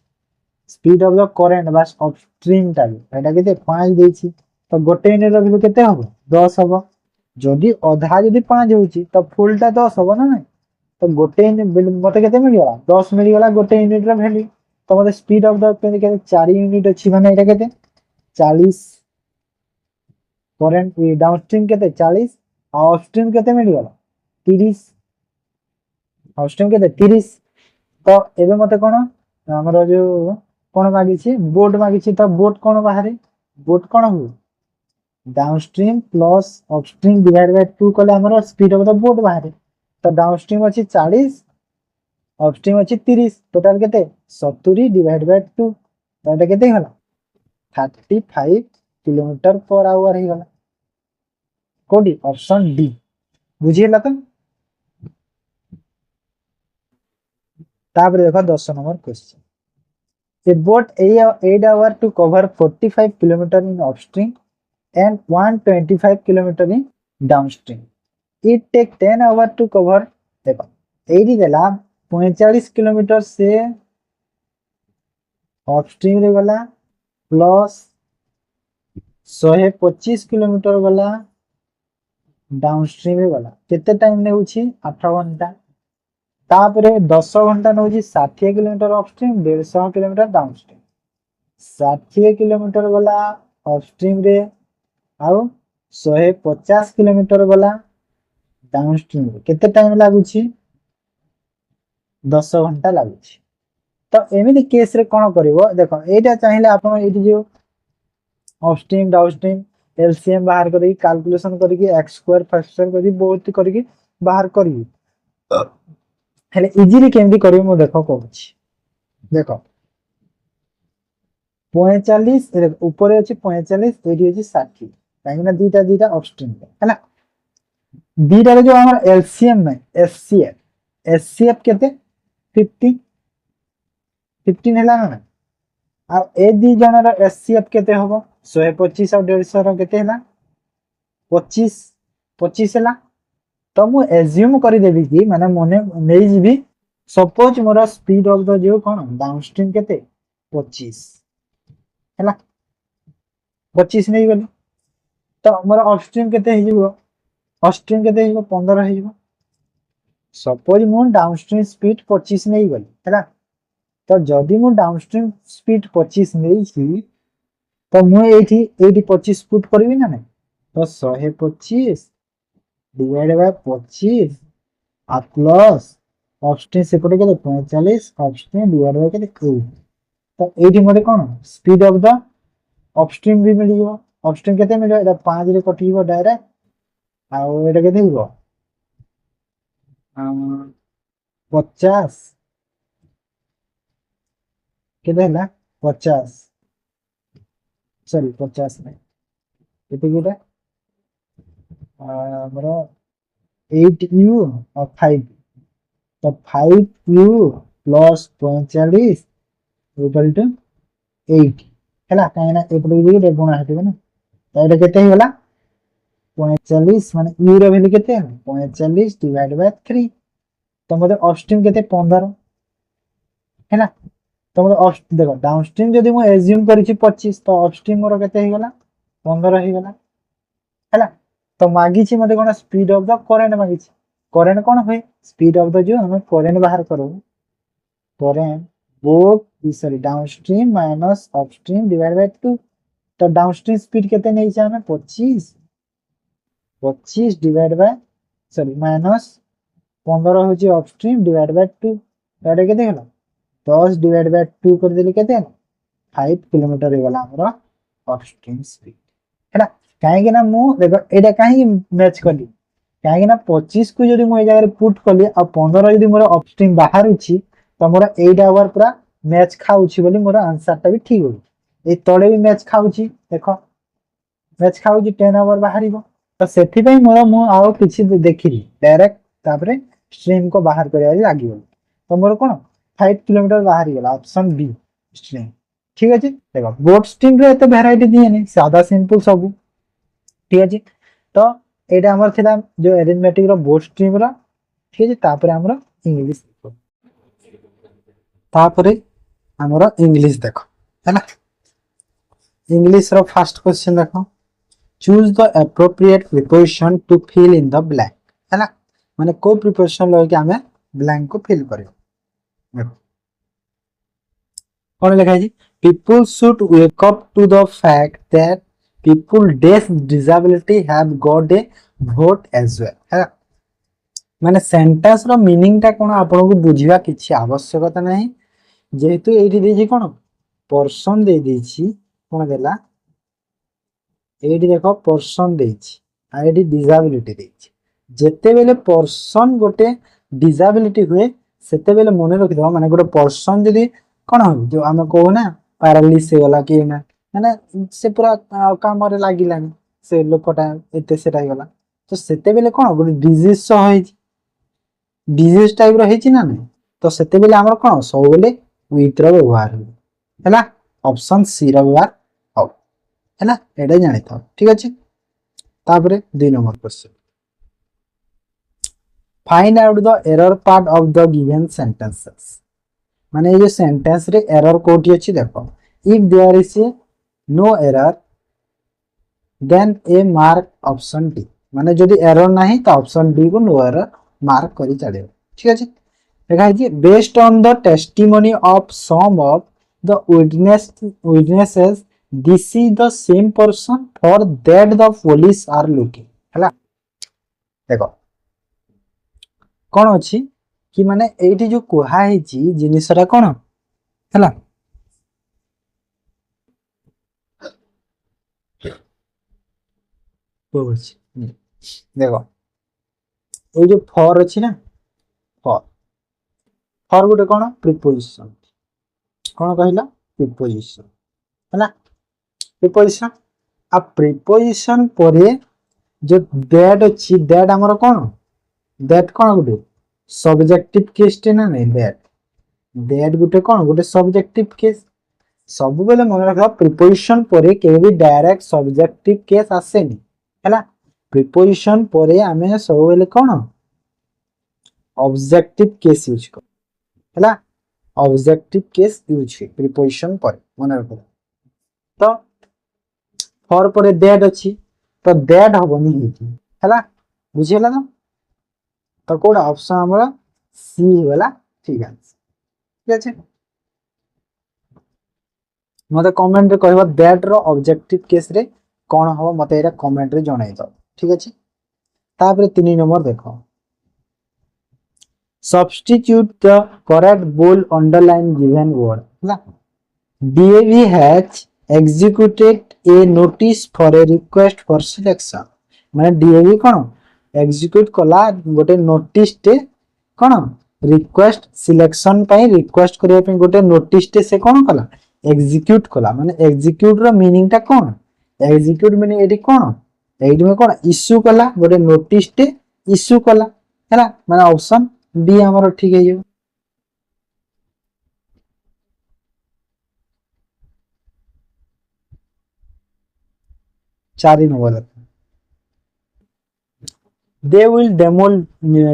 Speaker 1: स्पीड ऑफ द करंट बस अपस्ट्रीम टा एटा केते 5 देछि तो गोटे यूनिट रो वैल्यू केते हबो 10 हबो जदि अधा जदि 5 होछि तो फुल टा 10 हबो ना नहीं तो गोटे यूनिट मते केते मिल गला 10 मिल गला गोटे यूनिट रो वैल्यू तो मतलब स्पीड ऑफ द के 4 यूनिट अछि माने एटा केते 40 करंट डाउनस्ट्रीम केते 40 और अपस्ट्रीम केते मिल गला 30 अपस्ट्रीम केते 30 तो एबे मते कोन हमर जो कोन मागी छी बोट मागी छी तो बोट कोन बाहरे बोट कोन हो downstream plus upstream divide by 2 कले हमर स्पीड ऑफ द बोट बाहरे तो डाउनस्ट्रीम अछि 40 अपस्ट्रीम अछि 30 टोटल केते 70 डिवाइड बाय 2 तो एटा केते होला 35 किलोमीटर पर आवर ही गला कोडी ऑप्शन डी बुझियला तो तापर देखो 10 number question a boat 8 hour to cover 45 kilometer in upstream and 125 kilometer in downstream it take 10 hour to cover देखो एडी देला 45 किलोमीटर से अपस्ट्रीम रे गला प्लस 125 किलोमीटर गला डाउनस्ट्रीम रे गला केते टाइम ने होची 8 घंटा तापरे 10 घंटा नौ 60 kilometre upstream 150 kilometre downstream 60 kilometre गला अपस्ट्रीम रे आउ 150 किलोमीटर गला डाउनस्ट्रीम रे केते टाइम लागुची 10 घंटा लागुची तो एमिति केस रे कोन करिवो देखो एटा चाहिए आपण एटी जो अपस्ट्रीम डाउनस्ट्रीम एलसीएम बाहर करी कैलकुलेशन करी x स्क्वायर फैक्टर करी बहुत करी बाहर करी हेले इजीली केमदी करी मो देखो कहूची देखो 45 ऊपर अछि 45 एडी अछि 60 काहे ना दीटा अपस्ट्रीम हैला दीटा रे जो हमर एलसीएम में एचसीएफ केते 50 15 हैला ना आ ए दी जणर एचसीएफ केते होबो 125 और 150 रो केते हैला 25 हैला तो मु एज्यूम करि देबी कि माने मने नै GB suppose more speed of the जो कोन डाउनस्ट्रीम केते 25 हैला 25 नै गली तो मोर अपस्ट्रीम केते हे जीवो अपस्ट्रीम केते हे 15 हे जीवो सपोज मु डाउनस्ट्रीम स्पीड 25 नै गली हैला तो जदि मु डाउनस्ट्रीम स्पीड 25 नै छी तो मु एठी 25 पुट करबी ना नै तो 125 डिवाइड बाय 25 आ प्लस अपस्ट्रीम सेपटे के 45 अपस्ट्रीम डिवाइड बाय के 2 तो एठी मते कोन स्पीड ऑफ द अपस्ट्रीम भी मिलियो अपस्ट्रीम केते मिलियो एटा 5 रे कटियो डायरेक्ट आ एटा केते हिबो 50 केते हला 50 सॉरी 50 नै केते केटा हमरा 8u और 5 तो 5u प्लस 45 इक्वल टू 8 हैला काहे ना एपटे भी गुणा हेतबे ना तो एटा केते होला 45 माने u रो वैल्यू केते 45 डिवाइड बाय 3 तो मते अपस्ट्रीम केते 15 हैला तो मते देखो डाउनस्ट्रीम जदी मु एज्यूम करी छी 25 तो अपस्ट्रीम मोर केते हे गला 15 हे गला हैला तो मागी छी मते कोन स्पीड ऑफ द करंट मागी छी करंट कोन होय स्पीड ऑफ द जो हम करंट बाहर करो current both sorry downstream minus upstream divide by 2 तो डाउनस्ट्रीम स्पीड केते नै छी हम 25 डिवाइड बाय सॉरी माइनस 15 हो छी अपस्ट्रीम डिवाइड बाय 2 एटा केते हला 10 डिवाइड बाय 2 कर देली केते 5 किलोमीटर हे गला हमरा अपस्ट्रीम स्पीड हैला काहे कि ना मु देखो एटा काहे मैच करली काहे कि ना 25 को जदी मु ए जगह पुट करली आ 15 जदी मोर अपस्ट्रीम बाहर उची तो मोर 8 आवर पूरा मैच खाउची बोली मोर आंसर ता भी ठीक हो ए तळे भी मैच खाउची देखो मैच खाउची 10 आवर बाहरिबो तो सेथि पई मोर मु आउ किछि देखिली डायरेक्ट तापरे स्ट्रीम को बाहर करिया लागियो तो मोर कोन 5 किलोमीटर बाहर गेला ऑप्शन बी स्ट्रीम ठीक अछि देखो बोट स्ट्रीम रे एते वैरायटी दिए नै सादा सिंपल सब ठीक अछि तो एटा हमर थिला जो अरिथमेटिक रो बोट स्ट्रीम रो ठीक अछि तापरे हमर इंग्लिश तापरे हमर इंग्लिश देखो हैना इंग्लिश रो फर्स्ट क्वेश्चन देखो choose the appropriate preposition to fill in the blank हैना माने को प्रीपोजिशन लगे कि हमें ब्लैंक को फिल करियो देखो कौन लिखा है people should wake up to the fact that people death disability have got a vote as well है माने सेंटेंस रो मीनिंग टा कोन आपन को बुझिबा किछि आवश्यकता नहीं जेहेतु एठी देछि कोन पर्सन दे देछि कोन देला एठी देखो पर्सन देछि आ एठी डिसेबिलिटी देछि जेते बेले पर्सन गोटे डिसेबिलिटी हुए सेते बेले मने रखि दबा माने गोटे पर्सन जदी कोन हो जो हम कहू ना पैरालिसिस गला कि ना माने से पूरा काम रे लागिलानी से लोकटा एते सेटा गला तो सेते बेले कोन गोटे डिजीज होई डिजीज टाइप रो हेछि ना नहीं तो सेते बेले हमर कोन सब बेले विथ रो व्यवहार हो हैला ऑप्शन सी रो व्यवहार हो हैला एटा जानि था ठीक अछि तापरे 2 number question find out the error part of the given sentences माने ये सेंटेंस रे एरर कोठी अछि देखो if there is a no error then a mark option D माने जदी एरर नाही तो ऑप्शन डी को नो एरर मार्क करी चले ठीक अछि देखा है based on the testimony of some of the witnesses this is the same person for that the police are looking हैला देखो कोन अछि कि माने एठी जो कोहा हेछि जिनिसरा कोन हैला देखो ये जो फॉर अच्छी ना फॉर फॉर गोटे कौन प्रीपोजिशन कौन कहला प्रीपोजिशन है ना प्रीपोजिशन आ प्रीपोजिशन परे जो दैट अच्छी दैट हमर कौन दैट कौन गोटे सब्जेक्टिव केस टे ना नहीं दैट दैट गोटे कौन गोटे सब्जेक्टिव केस सब बेले मन रखा प्रीपोजिशन परे के भी डायरेक्ट सब्जेक्टिव केस आसेनी हैला प्रीपोजिशन परे आमे सब बेले कौन ऑब्जेक्टिव केस यूज कर हैला ऑब्जेक्टिव केस यूज है प्रीपोजिशन पर मन रखो तो फॉर परे दैट अछि तो दैट हबनी हेती हैला बुझिला ना तो कोड ऑप्शन हमरा सी वाला ठीक है ठीक अछि मते कमेंट रे कहबा दैट रो ऑब्जेक्टिव केस रे कोन हो मते एरा कमेंट रे जणाई दो ठीक अछि तापर 3 नंबर देखो substitute the correct bold underline given word ना DAV has executed a notice for a request for selection माने DAV कोन execute कला गोटे नोटिस टे कोन रिक्वेस्ट सिलेक्शन पई रिक्वेस्ट करिया पे गोटे नोटिस टे से कोन कला एग्जीक्यूट कला माने एग्जीक्यूट रो मीनिंग टा कोन एग्जीक्यूट मीनिंग एडी कोन एडी में कोन इश्यू कला गोटे नोटिस टे इश्यू कला हैला माने ऑप्शन बी हमर ठीक है ये 4 number they will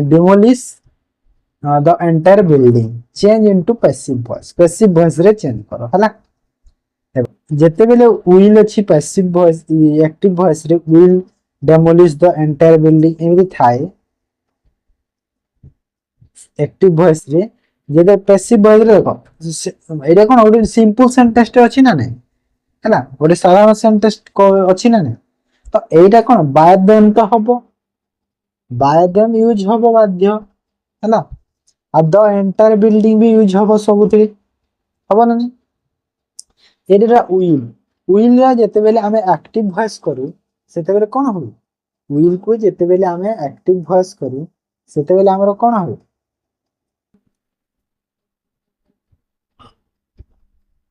Speaker 1: demolish the entire building change into passive voice रे चेंज करो हला जेते बेले will अछि passive voice active voice रे will demolish the entire building एमि थाए एक्टिव वॉइस रे जेते पैसिव वॉइस रे देखो एटा कोन ओडे सिंपल सेंटेंस टे अछि ना नै हैला ओडे साधारण सेंटेंस अछि ना नै तो एटा कोन बाय देम तो हबो बाय देम यूज हबो बाध्य हैला आ द एंटायर बिल्डिंग भी यूज हबो सबुतरी हबो ना नै एटा will रा जेते बेले हमें एक्टिव वॉइस करू सेते बेले कोन हो will को जेते बेले हमें एक्टिव वॉइस करू सेते बेले हमरो कोन हो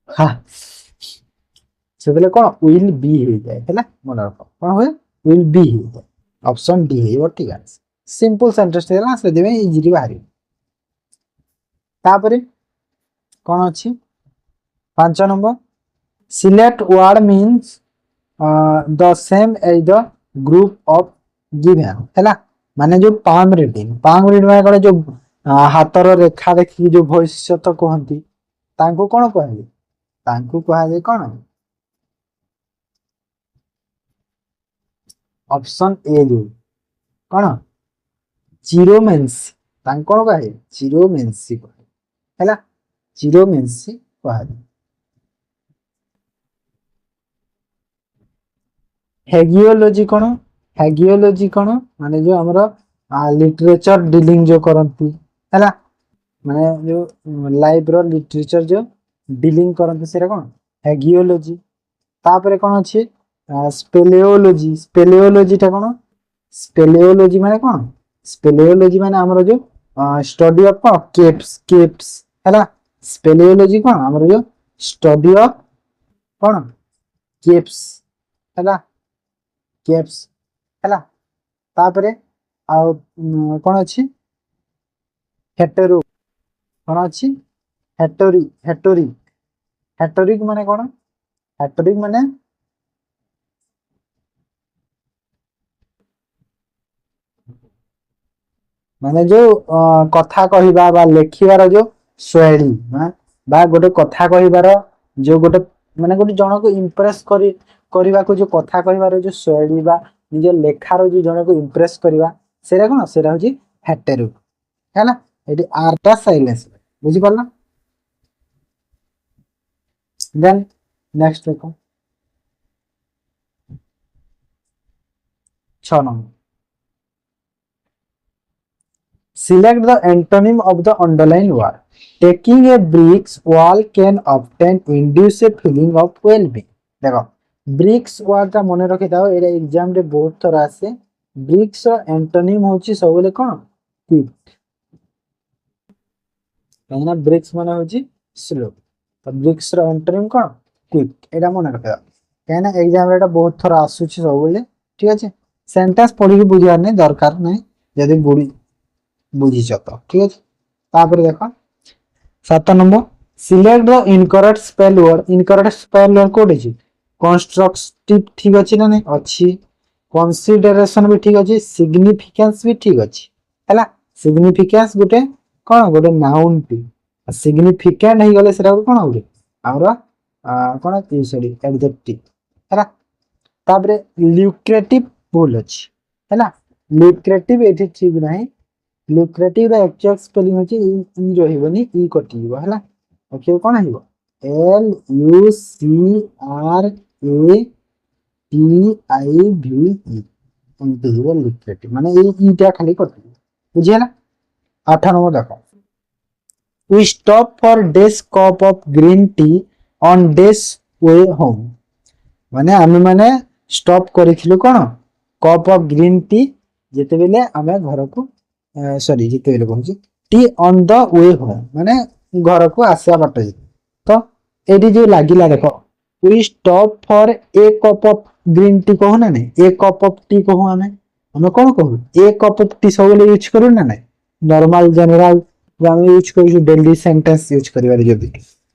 Speaker 1: हाँ से बेले कोन will be हो जाए हैला मन रखो कोन होय will be हो जाए ऑप्शन डी है वो ठीक है सिंपल सेंटेंस देला से देबे इजीली बाहरी तापरे कोन अछि 5 number select word means the same as the group of given हैला माने जो पाम रीडिंग माने कोन जो हातर रेखा देखि जो भविष्य तो कहंती तांको कोन कहले तांको कहा जे कोन ऑप्शन ए जो कोन चिरोमेंसी तांको कोन कहे चिरोमेंसी कहे हैला चिरोमेंसी कहे हेगियोलॉजी कौन हेगियोलॉजी कौन माने जो हमरो लिटरेचर डीलिंग जो करंती हैला माने जो लाइफ रो लिटरेचर जो डीलिंग करंती सेरा कौन हेगियोलॉजी तापरे कौन अछि स्पेलियोलॉजी स्पेलियोलॉजी टा कौन स्पेलियोलॉजी माने कौन स्पेलियोलॉजी माने हमरो जो स्टडी ऑफ केप्स केप्स हैला स्पेलियोलॉजी कौन हमरो जो स्टडी ऑफ कौन केप्स हैला केप्स हैला तापरे आ कौन अछि हेटेरो कौन अछि हेटोरी हेटोरी हेटोरिक माने कौन हेटोरिक माने माने जो कथा कहिबा बा लेखिबार जो शैली बा गोटे कथा कहिबार जो गोटे माने गोटे जन को इम्प्रेस करिबा को जो कथा कहिबार जो शैली बा निज लेखार जो जन को इम्प्रेस करिबा सेरा कोन सेरा होजी हेटेरो हैला एडी आरटा साइलेंस बुझी पारला देन नेक्स्ट देखो 6 number select the antonym of the underlined word taking a bricks wall can often induce a feeling of well-being देखो ब्रिक्स वर्ड ता मने रखि दाओ एटा एग्जाम रे बहुत थर आसे ब्रिक्स रो एंटोनिम होची सबले कोन क्विक कहना ब्रिक्स माने होची स्लो तो ब्रिक्स रो एंटोनिम कोन क्विक एटा मने रखि दाओ कहना एग्जाम रे एटा बहुत थर आसुची सबले ठीक अछि सेंटेंस पढि के बुझियार नै दरकार नै यदि बुढी बुझिछ तो ठीक अछि तापर देखो 7 number select the incorrect spell word code अछि कंस्ट्रक्टिव ठीक अछि ना नै अछि कंसीडरेशन भी ठीक अछि सिग्निफिकेंस भी ठीक अछि हैला सिग्निफिकेंस गुटे कोन गुटे नाउन टी सिग्निफिकेंट हे गले सेरा कोन होबे हमरा कोन की सॉरी एडजेक्टिव हैला तापर ल्यूक्रेटिव बोल अछि हैला ल्यूक्रेटिव एठी ठीक नाही ल्यूक्रेटिव द एक्चुअल स्पेलिंग अछि ई रहिबनी ई कटिबो हैला ओके कोन आइबो L U C R A T I V E एमती हिबो ल्यूक्रेटिव माने ई ईटा खाली कटिबो बुझियला 8 नंबर देखो we stop for days cup of green tea on days way home माने आमे माने स्टॉप करिथिलु कोन कप ऑफ ग्रीन टी जेते बेले आमे घर को सॉरी जेते बेले कहूची tea on the way home माने घर को आसिया बाट तो एडी जो लागिला देखो we stop for a cup of green tea कहू ना नहीं ए कप ऑफ टी कहू हमें कौन कहू ए कप ऑफ टी सब यूज करू ना नहीं नॉर्मल जनरल जो हम यूज करू डेली सेंटेंस यूज करिवार जदी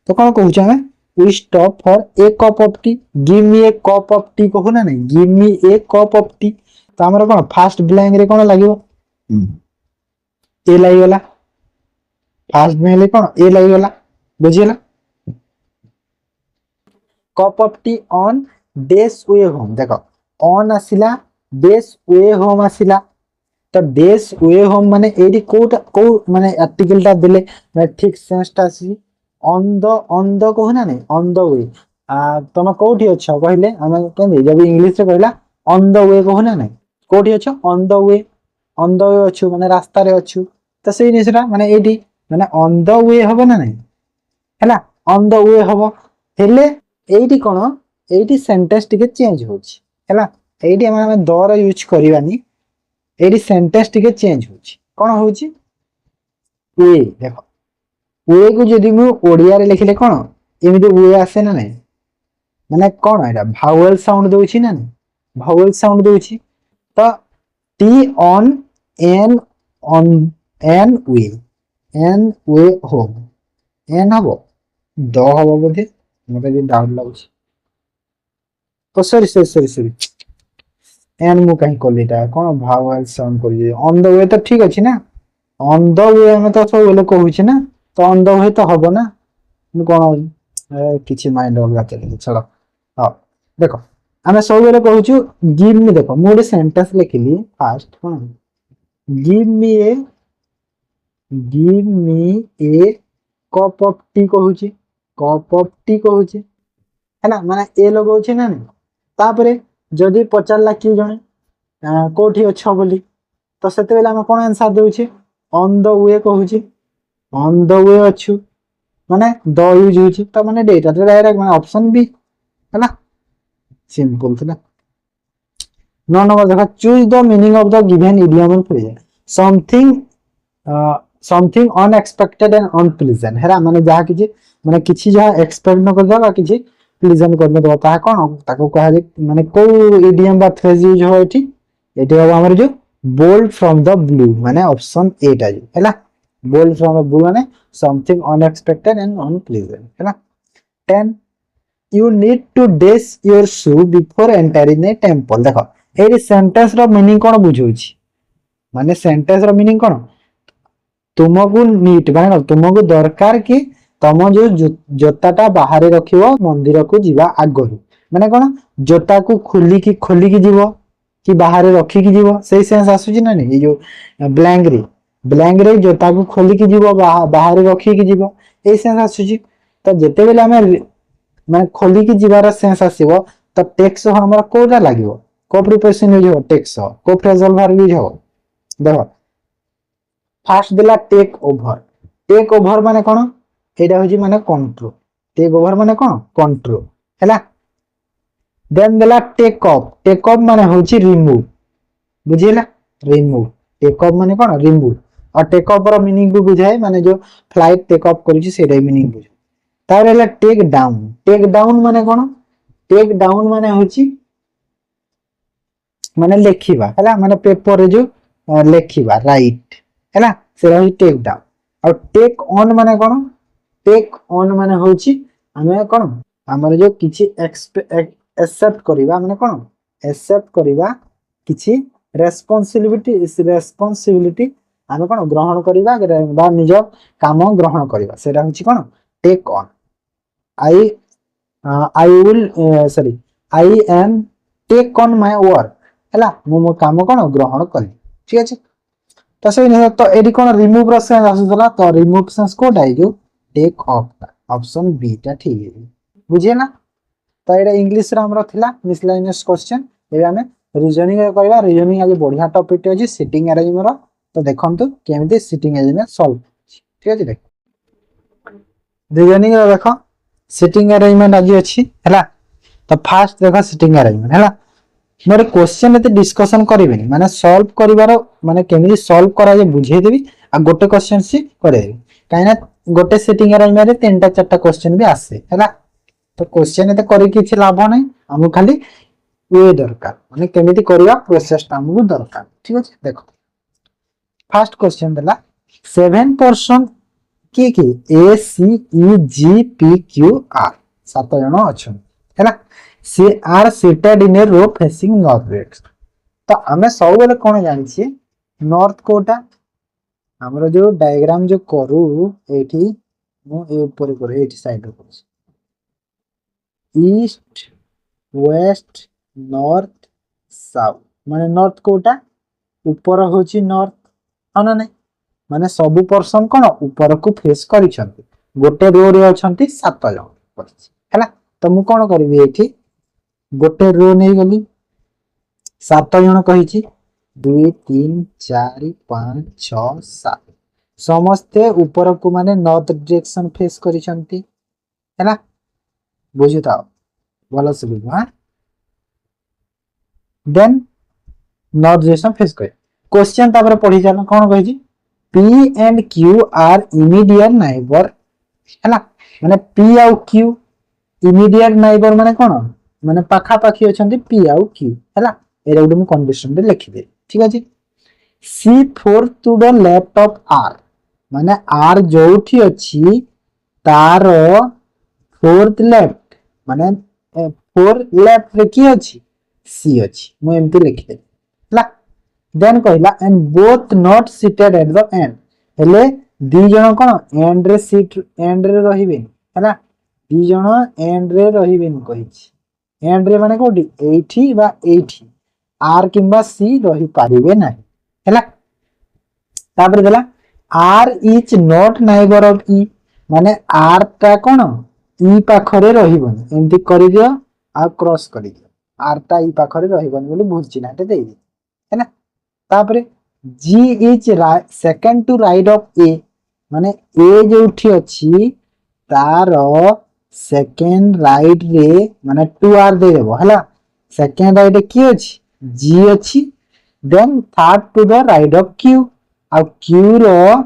Speaker 1: तो कौन कहू हमें we stop for a cup of tea give me a cup of tea कहू ना नहीं give me a cup of tea तो हमर कोन फास्ट ब्लैंक रे कोन लागिवो ए लागिगला फास्ट ब्लैंक कोन ए लागिगला बुझियला cup of tea on the way home देखो ऑन आसिला डेस वे होम आसिला तो डेस वे होम माने एडी कोटा को माने आर्टिकल ता देले माने ठीक सेंस ता आसी ऑन द कहू ना नहीं ऑन द वे तुम कोठी अच्छा कहले हम केंदे जब इंग्लिश रे कहला ऑन द वे कहू ना नहीं कोठी अच्छा ऑन द वे अछु माने रास्ता रे अछु तो सेही निसरा माने एडी माने ऑन द वे हबो ना नहीं हैला ऑन द वे हबो हेले एडी कोन एडी सेंटेंस टिके चेंज होची हैला एडी हम दर यूज करबानी एडी सेंटेंस टिके चेंज होची कोन होची वे देखो वे को जदी मु ओडिया रे लिखले कोन एमिदे वे आसे ना नहीं माने कोन एटा भावेल साउंड दोची ना भावेल साउंड दोची तो टी ऑन एन वे होम एन हबो द हबो बोधे मते जे डाउट लागुची ओ सॉरी एन मु कहीं कोलीटा कोन भावेल साउंड करी ऑन द वे तो ठीक अछि ना ऑन द वे में तो सब लोग कहूची ना तो ऑन द वे तो हबो ना कोन किछि माइंड होगा चले चलो हां देखो हमें सब लोग कहूछु गिव मी देखो मु एक सेंटेंस लिखली फास्ट कोन give me a cup of tea कहूची है ना माने ए लगाउची ना तापरे जदि पचारला कि जणे कोठी अछ बोली तो सेते बेले हम कोन आंसर देउछि ऑन द वे कहूछि ऑन द वे अछु माने द यूज होछि त माने डेटा तो डायरेक्ट माने ऑप्शन बी हैला सिंपल थिला। 9 नंबर देखा choose the meaning of the given idiom and phrase something something unexpected and unpleasant हैरा माने जहा कि माने किछि जहा एक्सपेक्ट न कर दबा किछि प्लीजेंट कर दबा ता कोन ताको कहा जे माने को इडियम बा फ्रेज यूज हो एटी हमर जो बोल्ड फ्रॉम द ब्लू माने ऑप्शन ए टा हैला बोल्ड फ्रॉम द ब्लू माने समथिंग अनएक्सपेक्टेड एंड अनप्लीजेंट हैला। 10 you need to dash your shoe before entering a temple देखो एरी सेंटेंस रो मीनिंग कोन बुझौछि माने सेंटेंस रो मीनिंग कोन तुमको नीट माने तुमको दरकार कि तम जो जोताटा बाहर रखिवो मंदिर को जीवा आगरु माने कोन जोता को खोली की जीवो कि बाहर रखी की जीवो सेही सेंस आसुछि ना नै जो ब्लैंक रे जोता को खोली की जीवो बाहर रखी की जीवो एही सेंस आसुछि तो जेते बेले हमें माने खोली की जीवार सेंस आसीबो तो टेक्स हमर कोडा लागिवो को प्रिपोजिशन यूज हो टेक्स को फ्रेजल वर्ब यूज हो देखो फास्ट देला टेक ओवर माने कोन एटा होजी माने कंट्रोल टेक ओवर माने कोन कंट्रोल हैला। देन देला टेक ऑफ माने होची रिमूव बुझिला रिमूव टेक ऑफ माने कोन रिमूव और टेक ऑफ रो मीनिंग भी बुझाए माने जो फ्लाइट टेक ऑफ करिछि सेटा मीनिंग बुझ तार हैला टेक डाउन माने कोन टेक डाउन माने होची माने लेखिबा हैला माने पेपर रे जो लेखिबा राइट हैला से रही टेक डाउन और टेक ऑन माने कोन टेक ऑन माने होची हमें कोन हमर जो किछि एक्सेप्ट करिबा माने कोन एक्सेप्ट करिबा किछि रेस्पोंसिबिलिटी हमें कोन ग्रहण करिबा बा निज काम ग्रहण करिबा सेटा होची कोन take on I am take on my work हैला मो काम कोन ग्रहण करी ठीक अछि तो से तो एडी कोन रिमूव रो सेंस आसुतला तो रिमूव सेंस कोड आई जो टेक ऑफ ऑप्शन बी टा ठीक है बुझे ना तो एटा इंग्लिश रा हमरो थिला मिसलेनियस क्वेश्चन एबे हमें रीजनिंग रे करबा रीजनिंग आज बढ़िया टॉपिक अछि सिटिंग अरेंजमेंट रो तो देखंतु केमिति सिटिंग अरेंजमेंट सॉल्व ठीक अछि देख रीजनिंग रे देखो सिटिंग अरेंजमेंट आज अछि हैला तो फास्ट देखो सिटिंग अरेंजमेंट हैला मोर क्वेश्चन एते डिस्कशन करिवेनी माने सॉल्व करिवार माने केमिति सॉल्व करा जे बुझे देबी आ गोटे क्वेश्चन सी करे काइना गोटे सिटिंग अरेंजमेंट रे तीनटा चारटा क्वेश्चन भी आसे हैला तो क्वेश्चन एते करि किछि लाभ नै हमु खाली वे दरकार माने केमिति करिया प्रोसेस ता हमु दरकार ठीक अछि देखो फर्स्ट क्वेश्चन देला 7 पर्सन की A C E G P Q R सात जण अछन हैला सी are seated in a row facing north west तो हमें सब बेले कोन जानि छी नॉर्थ कोटा हमरो जो डायग्राम जो करू एठी मु ए ऊपर कर एठी साइड रो ईस्ट वेस्ट नॉर्थ साउथ माने नॉर्थ कोटा ऊपर होची नॉर्थ अना नै माने सब पर्सन कोन ऊपर को फेस करि छथि गोटे रो रे अछंती सात जण पड़छि हैला तो मु कोन करबी एठी गोटे रो नै गली सात जण कहिछि 2 3 4 5 6 7 समस्ते ऊपर को माने नॉर्थ डायरेक्शन फेस करि छथि हैला बुझिताओ भलो से बुझ हां देन नॉर्थ डायरेक्शन फेस कर क्वेश्चन तापर पढि जाना कोन कहिछि P and Q are immediate neighbor हैला माने P आउ Q immediate neighbor माने कोन माने पाखा पाखी अछंती P आउ Q हैला एरा गुड मु कंडीशन रे लिखि दे ठीक अछि C4 to the left of R माने R जोठी अछि तार फोर्थ लेफ्ट माने 4 लेफ्ट रे की अछि C अछि मु एमती लिखि दे हैला देन कहला and both not seated at the and हेले दी जण कोन एंड रे सीट एंड रे रहिबे हैला दी जण एंड रे रहिबे न कहिछि एंड रे माने कोठी एठी बा एठी आर किंबा सी रही पारिबे नाही हैला तापर देला R is not neighbour of E माने आर ता कोन ई पाखरे रहिबन एंती करि दियो आ क्रॉस करि दियो आर टा ई पाखरे रहइबनी बोली भूल चिन्हटे देई दे है ना। तापरे G is second to right of A माने ए जोठी अछि तार सेकंड राइट रे माने 2 आर दे देबो हला। सेकंड राइट की अछि जी अछि then third to the right of Q आ क्यू रो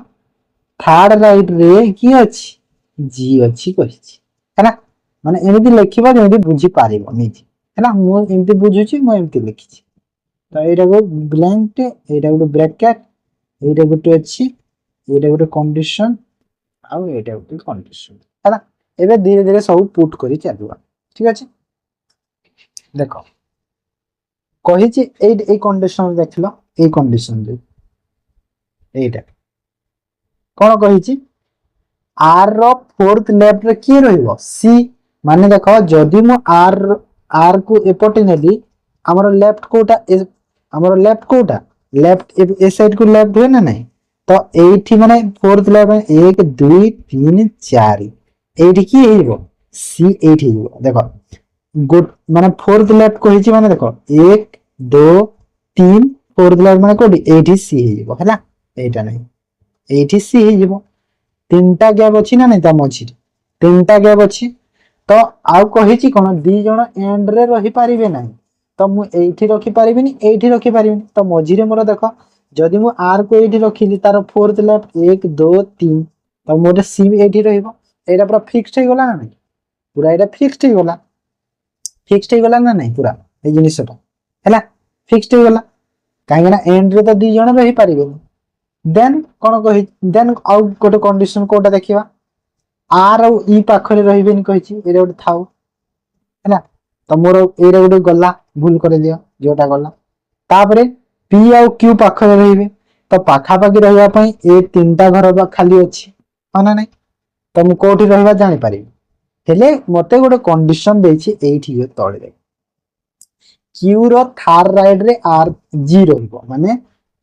Speaker 1: थर्ड राइट रे की अछि जी अछि कहिछि है ना। माने एमिति लिखिबा जेमिति बुझी पारिबो निजे है ना। मु एमिति बुझुछि मु एमिति लिखिछि तो एटा को ब्लैंक एटा को ब्रैकेट एटा गोटे अछि एटा गोटे कंडीशन आ एटा गोटे कंडीशन है ना। एबे धीरे धीरे सब पुट करी चलुआ ठीक अछि। देखो कहिछि ए कंडीशन देखलो ए कंडीशन रे एटा कोन कहिछि आर रो फोर्थ लेफ्ट रे की रहइबो सी माने देखो जदि मु आर को एपटे नेली हमर लेफ्ट कोटा हमर लेफ्ट कोटा लेफ्ट ए साइड को लेफ्ट है ना नहीं तो एठी माने फोर्थ लेफ्ट 1 2 3 4 एठी की हेइबो सी एठी हेइबो देखो गुड माने फोर्थ लेफ्ट कहिछि माने देखो 1 2 3 फोर्थ लेफ्ट माने कोडी एठी सी हेइबो हैला एटा नहीं एठी सी हेइबो तीनटा गैप अछि ना नहीं ता मझी तीनटा गैप अछि तो आउ कहिछि कोन दी जण एंड रे रहि परिबे नाही तो मु एठी रखि परिबिनी एठी रखि परिबिनी तो मझी रे मोर देखो जदि मु आर को एठी रखिली तार फोर्थ लेफ्ट 1 2 3 तो मोर सी भी एठी रहइबो एटा पूरा फिक्स्ड हे गला ना नहीं पूरा एटा फिक्स्ड हे गला ना नहीं पूरा ए जिनिसटा हैला फिक्स्ड हे गला काहे ना एंड रे तो दी जण रहि परिबे देन कोन कहि देन आउ गोटे कंडीशन कोटा देखिबा आर और ई पाखरे रहिबेनी कहिछि एरे गोटे थाउ हैला तो मोर एरे गोटे गला भूल करे दियो जोटा गला तापरे पी और क्यू पाखरे रहिबे तो पाखा पाखी रहिबा पई ए तीनटा घर बा खाली अछि माने नै तो मु कोठी रहिबा जानि पारि हेले मते गोटे कंडीशन देछि एठी जे तळे दे क्यू रो थार राइट रे आर जी रहिबो माने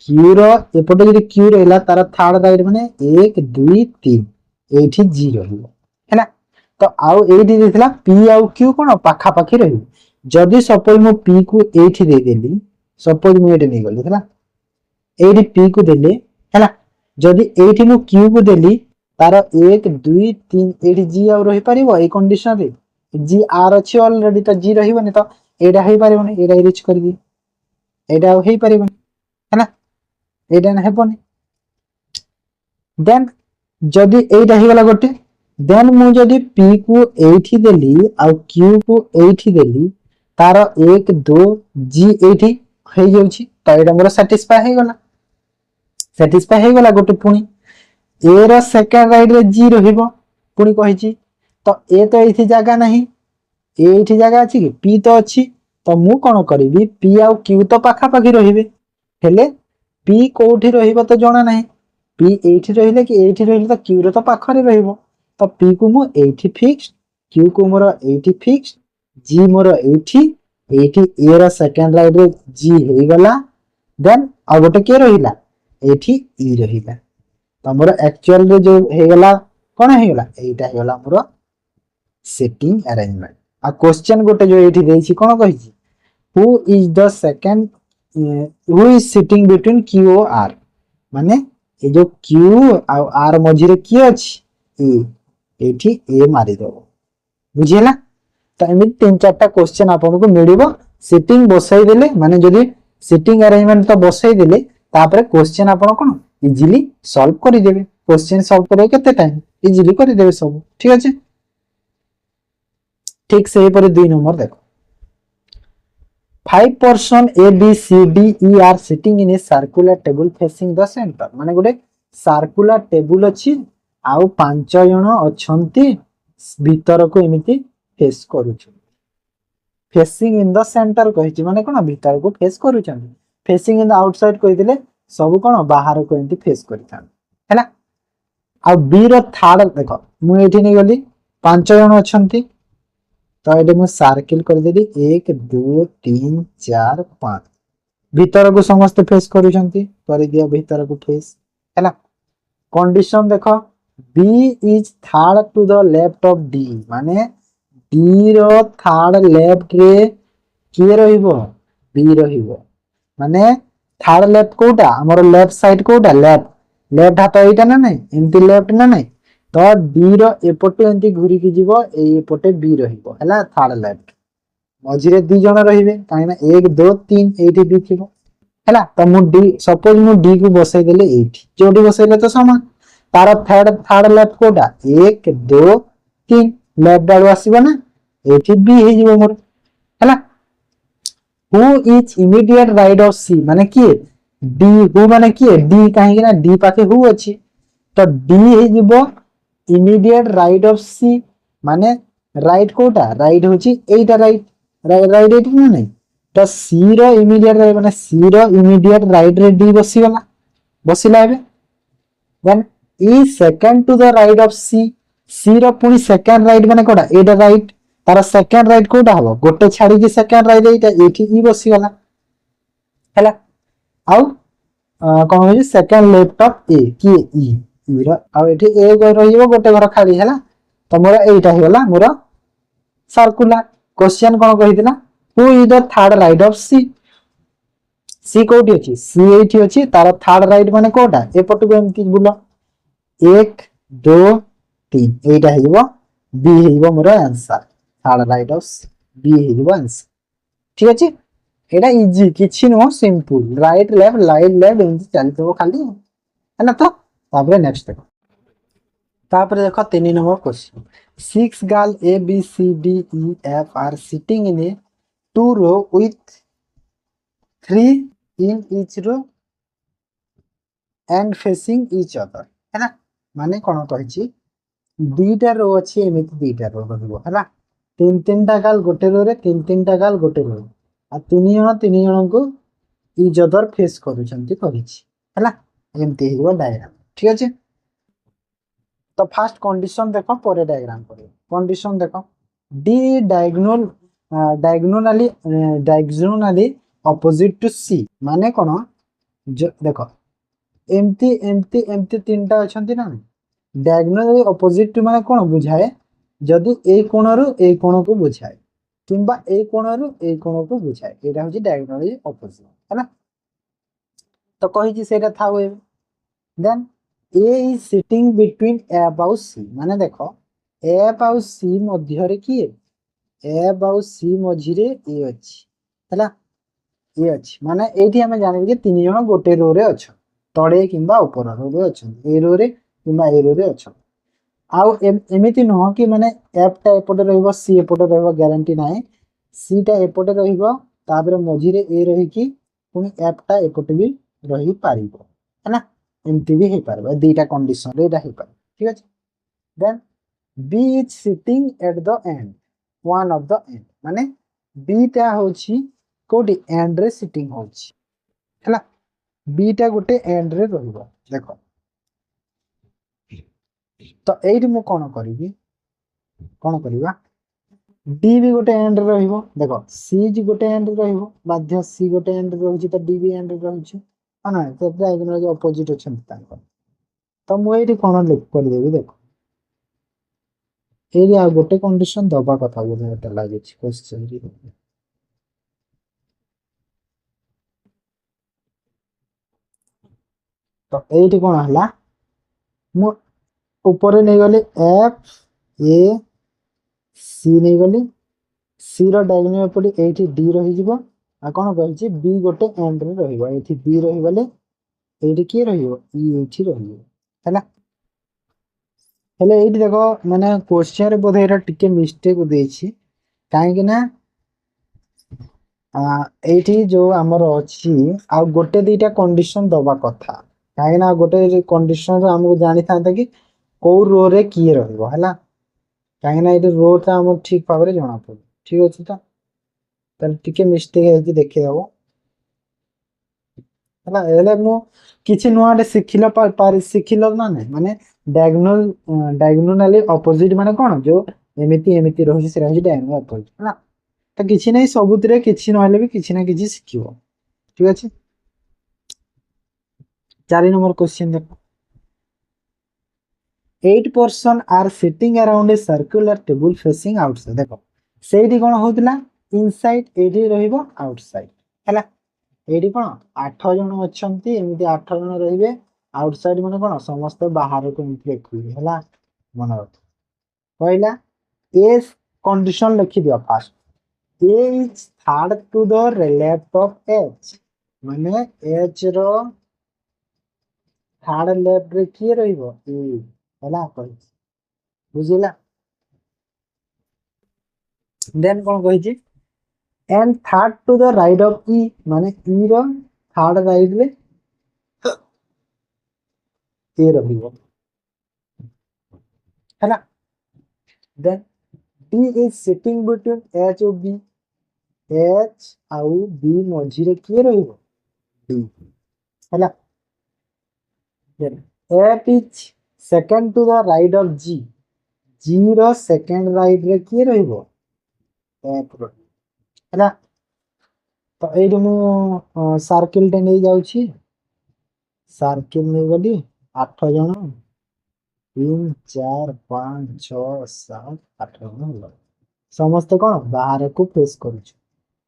Speaker 1: क्यू रो एपटे जे क्यू रहला तार थर्ड राइट माने 1 2 3 एठी जी रहिबो हैला तो आउ एठी देथिला पी आउ क्यू कोन पाखा पाखी रहिबो जदि सपोज मु पी को एठी दे देली सपोज मु एठी नै गली हैला एठी पी को देले हैला जदि एठी मु क्यू को देली तार 1 2 3 एठी जी आउ रहि परिबो ए कंडीशन रे जी आर अछि ऑलरेडी तो जी रहिबो नै तो एडा हेइ परिबो नै एडा रिच कर दी एडा हेइ परिबो हैला एडा न हेबोनी देन जदि एटा हे गला गोटे देन मु जदि पी को एठी देली आ क्यू को एठी देली तार 1 2 जी एठी हे जाउछि त एटा मोर सैटिस्फाई हे गला गोटे पुनी ए रो सेकंड राइट रे जी रहिबो पुनी कहिछि तो ए तो एठी जागा नाही एठी जागा अछि कि पी तो अछि तो मु कोन करबी पी आ क्यू तो पाखा पाखी रहिबे हेले पी कोठी रहिबो तो जणा नाही पी एठी रहिले कि एठी रहिले तो क्यू रो तो पाखरे रहिबो तो पी को मु एठी फिक्स्ड क्यू को मोर एठी फिक्स्ड जी मोर एठी एठी ए रो सेकंड राइट रे जी हे गला देन आ गोटे के रहिला एठी ई रहिला तो मोर एक्चुअल रे जो हे गला कोन हे गला एटा हे गला मोर सेटिंग अरेंजमेंट आ क्वेश्चन गोटे जो एठी देछि कोन कहिछि who is the second who is sitting between Q और आर माने ए जो क्यू आ आर मझी रे की अछि ए एठी ए मारि दो बुझिला त एमि तीन चारटा क्वेश्चन आपन को मिलिबो सिटिंग बसाई देले माने जदी सिटिंग अरेंजमेंट तो बसाई देले तापर क्वेश्चन आपन कोन इजीली सॉल्व करि देबे क्वेश्चन सॉल्व करे केते टाइम इजीली करि देबे सब ठीक अछि। ठीक से पर 2 नंबर देखो 5 person A B C D E are sitting in a circular table facing the center माने गोटे सर्कुलर टेबल अछि आउ 5 जण अछंती भीतर को एमिति फेस करूछ फेसिंग इन द सेंटर कहिछि माने कोन भीतर को फेस करूछ फेसिंग इन द आउटसाइड कहि दिले सब कोन बाहर को एमिति फेस करिथान हैला आ बी रो थर्ड देखो मु एठी नै गली 5 जण अछंती तो एडे मु सर्किल कर देली 1 2 3 4 5 भीतर को समस्त फेस करूछंती कर दिया भीतर को फेस हैला कंडीशन देखो B is third to the left of D माने D रो थर्ड लेफ्ट रे किए रहिबो बी रहिबो माने थर्ड लेफ्ट कोटा हमर लेफ्ट साइड कोटा लेफ्ट लेफ्ट हाथ एटा ना नहीं एमती लेफ्ट ना नहीं तो बी रो एपटे एमती घुरी की जीवो एपटे बी रहिबो हैला थर्ड लेफ्ट मझिरे दी जण रहिबे काहे ना 1 2 3 एठी बी थिबो हैला तो मु डी सपोज मु डी को बसाई देले एठी जोडी बसाइले तो समान तार थर्ड लेफ्ट कोटा 1 2 3 लेफ्ट आडू आसीबो ना एठी बी हे जीवो मोर हैला who is immediate right of C माने किए डी हु माने किए डी काहे ना डी पाखे हु अछि तो डी हे जीवो इमीडिएट राइट ऑफ सी माने राइट कोटा राइट होची एटा राइट राइट एटा ना नहीं तो सी रो इमीडिएट राइट माने सी रो इमीडिएट राइट रे डी बसिगला बसिला हेबे then E second to the right of C C रो पुनी सेकंड राइट माने कोडा एटा राइट तार सेकंड राइट कोडा हबो गोटे छाडी की सेकंड राइट एटा एठी ई बसिगला हैला आउ कोन होई सेकंड लेफ्ट ऑफ ए की ई रो आ एठी ए गय रहिबो गोटे घर खाली हैला तो मोर एटा हेला मोर सर्कुलर क्वेश्चन कोन कहिदिना who is the third right of C C कोठी अछि सी एठी अछि तार थर्ड राइट माने कोटा ए पटु को एमती बुलो 1 2 3 एटा हेइबो बी हेइबो मोर answer third right of B हेइबो आंसर ठीक अछि एटा इजी किछि नो सिंपल राइट लेफ्ट एमती चलतो खाली है ना तो तापर नेक्स्ट देखो तापर देखो 3 number question 6 girl A B C D E F are sitting in a two row with 3 in each row and facing each other है ना माने कोन कहिछि दुईटा रो अछि एमिति दुईटा रो रहबो हैला तीन तीनटा गाल गोटे रो रे तीन तीनटा गाल गोटे रो आ तीन जण को इच अदर फेस करूछंती कहिछि हैला एमिति हेबो डायग्राम ठीक अछि तो फर्स्ट कंडीशन देखो परे डायग्राम करियो कंडीशन देखो डी डायगोनाली ऑपोजिट टू सी माने कोन देखो एमती एमती एमती तीनटा अछंती ना डायगोनाली ऑपोजिट माने कोन बुझाए जदी ए कोण रु ए कोण को बुझाए किंबा ए कोण रु ए कोण को बुझाए एटा होची डायगोनाली ऑपोजिट है ना तो कहि जी सेटा थाउ then A is sitting between A about C माने देखो ए अबाउट सी मध्य रे की ए बाउ सी मझिरे ए अछि हैला ए अछि माने एठी हमें जानि जे तीन जण गोटे रो रे अछ तळे किंबा ऊपर रो रे अछ ए रो रे किंबा ए रो रे अछ आउ एमिति न कि माने एफ टा एपटे रहइबो सी एपटे रहइबो ग्यारंटी नाही सी टा एपटे रहइबो ताबरे मझिरे ए रहि कि पुनी एफ टा एपटे भी रहि पारिबो हैना एमिति भी हे पारबो दुईटा कंडीशन रे रहि पार ठीक अछि then B is sitting at the end one of the end माने बी टा होची कोडी एंड रे सिटिंग होची हैला बी टा गोटे एंड रे रहइबो देखो तो एठी मु कोन करिवि कोन करिवा डी भी गोटे एंड रे रहइबो देखो सी जी गोटे एंड रे रहइबो बाध्य सी गोटे एंड रे रहउची तो डी भी एंड रे रहउची अना तो डायगोनल ऑपोजिट अछन तांको तो मु एठी कोन लिख कर देबी देखो एरिया गोटे कंडीशन दबा कथा बोले एटा लागे छी क्वेश्चन री तो एठी कोन हला मु ऊपर नै गले एफ ए सी नै गले सी रो डायगोनल पडी एठी डी रहि जिवो आ कोन कहै छी बी गोटे एंड रे रहिबो एठी बी रहि गले एठी के रहिबो ई एठी रहिबो हैला हेले एठी देखो माने क्वेश्चन रे बोधे एटा टिके मिस्टेक देछि काहे कि ना एठी जो हमर अछि आ गोटे दुईटा कंडीशन दबा कथा काहे ना गोटे कंडीशन रे हमहु जानि थांता कि को रो रे की रहइबो हैला काहे ना एठी रो ता हम ठीक पाबरे जणा पड़ ठीक अछि त टिके मिस्टेक है कि देखे हबो हैला एले मु किछि नुआडे सिखिला पार सिखिलो ना नै माने डायगोनाली ऑपोजिट माने कोन जो एमिति एमिति रहछि से रहछि डायगोनल ऑपोजिट हैला तो किछि नै सबुतरे किछि नहले भी किछि ना किछि सिखिबो ठीक अछि 4 नंबर क्वेश्चन देखो 8 person are sitting around a circular table facing outside देखो सेठी कोन होतला इनसाइड एडी रहिबो आउटसाइड हैला एडी कोन 8 जण अछंती एमिति 8 जण रहिबे आउटसाइड माने कोन समस्त बाहर को एमिति लिखिबे हैला मन रख पहिला ए कंडीशन लिखि दियो first A is third to the left of H माने एच रो थर्ड लेफ्ट रे की रहिबो ए हैला कहि बुझिला देन कोन कहि छी and third to the right of E माने ई रो थर्ड राइट रे ए रहिबो हैला then D is sitting between H और बी एच आउ बी मझी रे की रहिबो डी हैला then F is second to the right of G G रो सेकंड राइट रे की रहिबो एफ रो हैला तो एइड मु सर्किल टे नै जाउ छी सर्किल नै गली 8 जण 3 4 5 6 7 8 जण होला समस्त कोन बाहर को फेस करू छी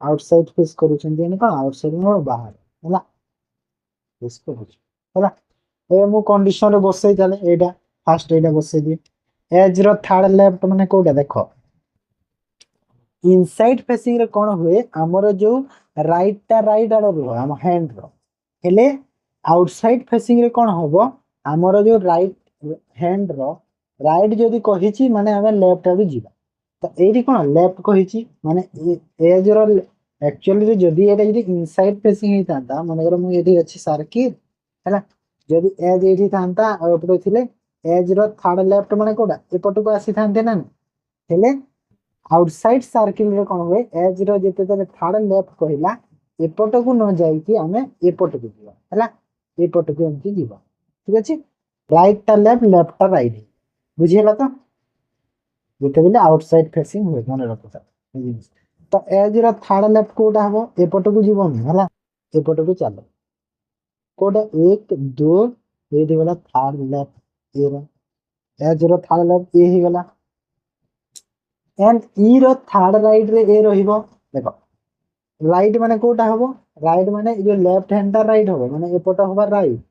Speaker 1: आउटसाइड फेस करू छी एने कोन आउटसाइड नो बाहर हैला फेस करू छी हैला ए मु कंडीशन रे बसै जाले एटा फर्स्ट एटा बसै दी एज रो थर्ड लेफ्ट माने कोडा देखो इनसाइड फेसिंग रे कोन हुए हमर जो राइट टा राइट आड़ रो हम हैंड रो हेले आउटसाइड फेसिंग रे कोन होबो हमर जो राइट हैंड रो राइट जदी कहिची माने हमें लेफ्ट आड़ जीवा तो एडी कोन लेफ्ट कहिची माने एज रो एक्चुअली जदी एटा जदी इनसाइड फेसिंग हेतांता माने अगर मु एडी अछि सर्किल हैला जदी एज एडी थांता और ऊपर थिले एज रो थर्ड लेफ्ट माने कोडा एपट को आसी थांते ना हेले आउटसाइड सर्किल रे कोन होय एज रो जते तले थर्ड लेफ्ट कहिला एपट को न जाई कि हमें एपट को जीवा हैला एपट को एमती जीवा ठीक अछि राइट टा लेफ्ट टा राइट बुझियला तो जते बेले आउटसाइड फेसिंग होय मन रखता तो एज रो थर्ड लेफ्ट कोडा हबो एपट को जीवनी हैला एपट को चलो कोडा 1 2 एडी वाला थर्ड लेफ्ट ए रो एज रो थर्ड लेफ्ट ए ही गला एंड ई रो थर्ड राइट रे ए रहिबो देखो राइट माने कोटा हबो राइट माने जो लेफ्ट हैंड टा राइट हबो माने एपट हबो राइट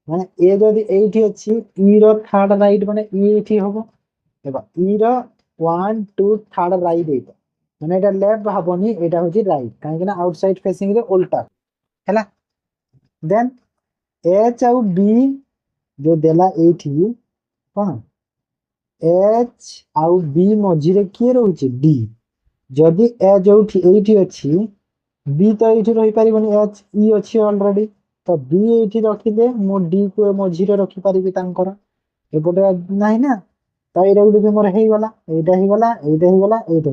Speaker 1: माने ए जदी एठी अछि ई रो थर्ड राइट माने ई एठी हबो देखो ई रो 1 2 थर्ड राइट एटा माने एटा लेफ्ट हबोनी एटा होची राइट काहे कि ना आउटसाइड फेसिंग रे उल्टा हैला देन एच आउ बी जो देला एठी कोन एच आउ बी मझी रे की रहउची डी जदी ए जोठी एठी अछि बी तो एठी रही परिबनी एच ई अछि ऑलरेडी तो बी एठी रखिले मो डी को मझी रे रखि परिबी तांकर एपटे नाही ना तो एरा गुडी मोर हेई गला एटा ही गला एटा ही गला एटा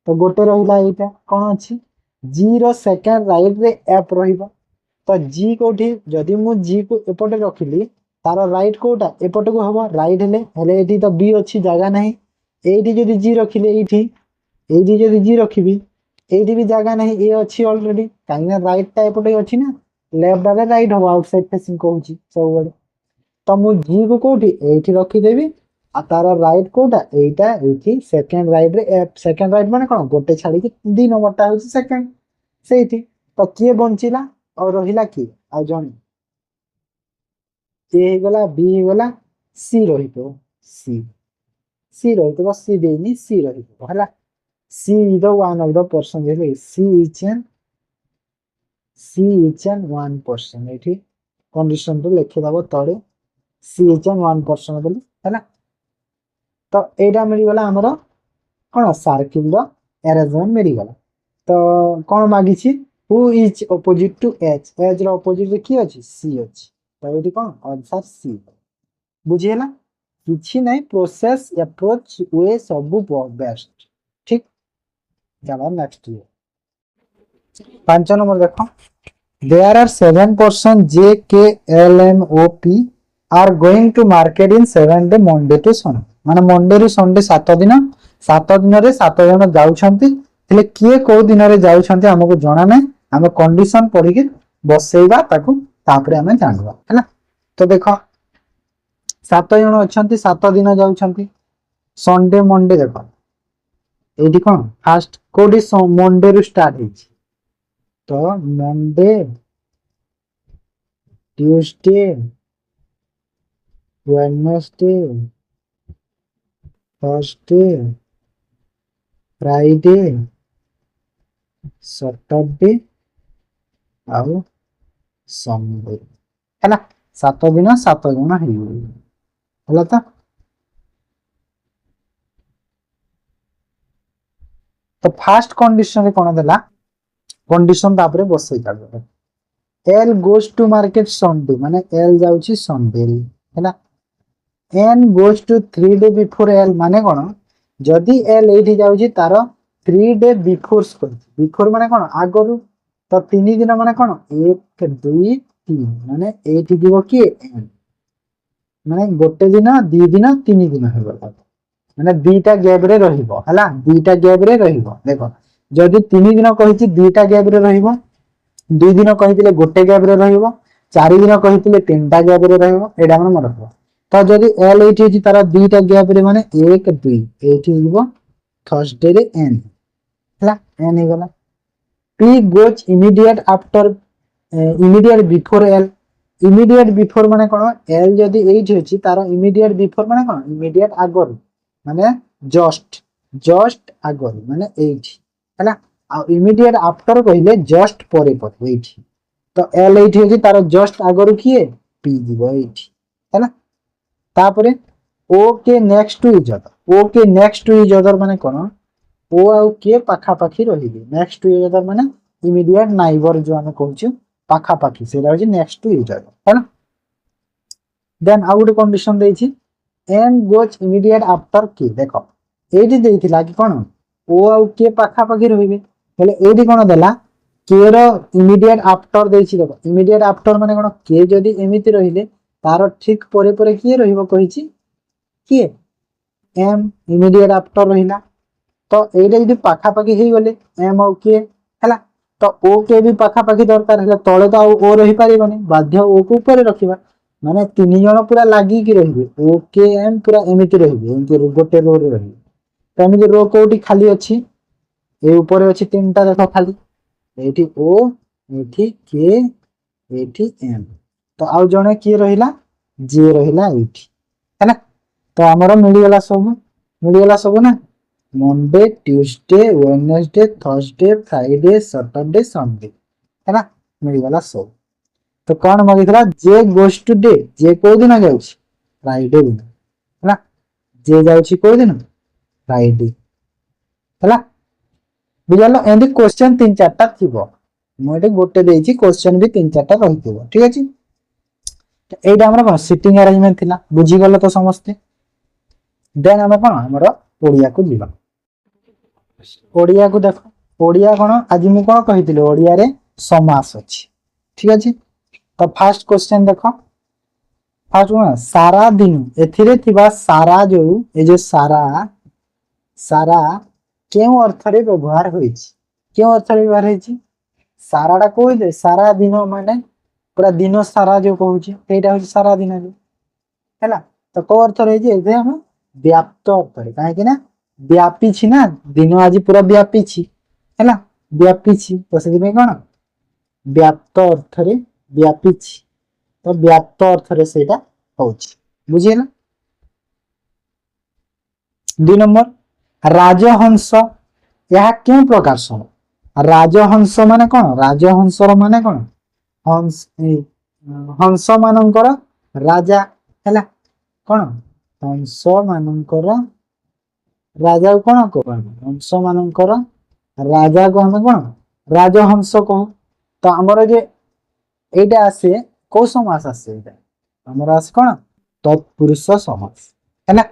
Speaker 1: तो गोटे रहिला एटा कोन अछि जी रो सेकंड राइट रे एफ रहिबो तो जी कोठी जदी मु जी को एपटे रखिली तार राइट कोटा एपट को हबो राइट हेले एठी तो बी अछि जगह नाही एठी जदी जी रखिले एठी जदी जी रखिबी एठी भी जगह नाही ए अछि ऑलरेडी काइना राइट टा एपटे अछि ना लेफ्ट आगे राइट हबो आउटसाइड फेसिंग कहूची सब बडे तो मु जी को कोठी एठी रखि देबी आ तार राइट कोटा एटा एठी सेकंड राइट रे एफ सेकंड राइट माने कोन गोटे छाडी कि 2 नंबर टा होची सेकंड सेठी तो किए बंचिला और रहिला की आ जणी ए ही गला बी ही गला सी रहितो सी रहितो सी देनी सी रहितो हला C is the one of the person हे सी इज एन 1% एठी कंडीशन तो लिखि दबो तळे सी इज एन 1% बोली हला तो एटा मिली गला हमरो कोन सर्किल द अरेंजमेंट मिली गला तो कोन मागी छी who is opposite to H H रो अपोजिट रे की अछि सी अछि तो एटी कोन आंसर सी बुझियला किछि नै प्रोसेस अप्रोच वे सब बेस्ट ठीक चलो नेक्स्ट 5 नंबर देखो there are 7% J K L M O P R going to market in 7 day Monday to Sunday माने मंडे रु संडे 7 दिन 7 दिन रे 7 जन जाउछंती हेले किए को दिन रे जाउछंती हमको जणा नै हम कंडीशन पढी के बसेइबा ताकू तापरे हमें जानबा हैना तो देखो 7 जन अछंती 7 दिन जाउछंती संडे मंडे देखो एठी कोन फास्ट कोडी मंडे रु स्टार्ट हिची तो Monday Tuesday Wednesday Thursday Friday Saturday आउ संडे हैला 7 दिन 7 गुण है तो फास्ट कंडीशन रे कोन देला कंडीशन तापरे बसई काढ L goes to market Sunday माने एल जाउची संडे रे हैला N goes to 3 day before L माने कोन जदी एल एठी जाउची तार 3 डे बिफोर बिफोर माने कोन आगरु तो 3 दिन माने कोन 1 2 3 माने एठी दिबो कि एन माने गोटे दिन 2 दिन 3 दिन हे गला माने दुईटा गैप रे रहिबो हला दुईटा गैप रे रहिबो देखो जदी 3 दिन कहिछि दुईटा गैप रे रहिबो 2 दिन कहितिले गोटे गैप रे रहिबो 4 दिन कहितिले तीनटा गैप रे रहिबो एडा मन रखबो तो जदी एल एठी अछि तारा दुईटा गैप रे माने 1 2 एठी हिबो थर्सडे रे एन हला एन हे गला P goes immediate after immediate before L immediate before माने कोन एल जदी एठी अछि तारा इमीडिएट बिफोर माने कोन इमीडिएट आगर माने जस्ट जस्ट आगर माने एठी हैला आ इमीडिएट आफ्टर कहिले जस्ट परे परे एठी तो एल एठी अछि तार जस्ट आगर किए पी दिबो एठी हैला तापरे ओ के नेक्स्ट टू इच अदर ओ के नेक्स्ट टू इच अदर माने कोन ओ आ के पाखा पाखी रहिबे नेक्स्ट टू इच अदर माने इमीडिएट नाइबर जो हम कहूछु पाखा पाखी सेला अछि नेक्स्ट टू इच अदर हैला देन आउट कंडीशन देछि M goes immediate after K देखो एठी देइथिला कि कोन ओ आ के पाखा पाखी रहिबे हेले एठी कोन देला के रो इमीडिएट आफ्टर देछि देखो इमीडिएट आफ्टर माने कोन के जदी एमिति रहिले तार ठीक परे परे के रहिबो कहिछि के एम इमीडिएट आफ्टर रहिला तो एटा जदी पाखा पाखी हे गले एम आ के हला तो ओ के भी पाखा पाखी दरकार हला तळे तो ओ रहि परिबनी बाध्य ओ को ऊपर रखिबा माने तीन जण पूरा लागी की रहिबे ओ के एम पूरा एमिति रहिबे एमिति गोटे रो रे रहिबे तो एमिति रो कोठी खाली अछि ए ऊपर अछि तीनटा देखो खाली एठी ओ एठी के एठी एम तो आउ जणे की रहिला जे रहिला एठी हैना तो हमर मिली गला सब ना Monday Tuesday Wednesday Thursday Friday Saturday Sunday हैना मिली गला सब तो कौन मागितला जे गोज टू डे जे को दिन जाउछि फ्राइडे दिन हैना जे जाउछि को दिन फ्राइडे हैला बुझलो एंडी क्वेश्चन 3-4 टा थिबो मोटे गोटे देछि क्वेश्चन भी 3-4 टा रहिथिबो ठीक अछि एटा हमरा सिटिंग अरेंजमेंट थिला बुझी गलो तो समझते देन हम कोन हमरो ओडिया को जीवा ओडिया को देखो ओडिया कोन आज मु कोन कहितिले ओडिया रे समास अछि ठीक अछि तो फर्स्ट क्वेश्चन देखो फर्स्ट कोन सारा दिन एथिरे थिबा सारा जो ए जे सारा सारा केउ अर्थ रे व्यवहार होइछि केउ अर्थ रे व्यवहार होइछि साराटा कोइ दे सारा दिन माने पूरा दिन सारा जो कहूछि एटा हो सारा दिन जो हैला तो को अर्थ रे जे जे हम व्याप्त अर्थ रे काहे कि ना व्यापी छी ना दिन आज पूरा व्यापी छी हैला व्यापी छी तो से में कोन व्याप्त अर्थ रे व्यापी छी तो व्याप्त अर्थ रे सेटा होछि बुझियला 2 नंबर राजहंस यह क्यों प्रकार सम राजहंस माने कोन राजहंस रो माने कोन हंस हंस मानकर राजा हैला कोन हंस मानकर राजा कोन को हंस मानकर राजा को हम कोन राजहंस को तो हमर जे एटा आसे को समास आसे एटा हमर आसे कोन तत्पुरुष समास हैला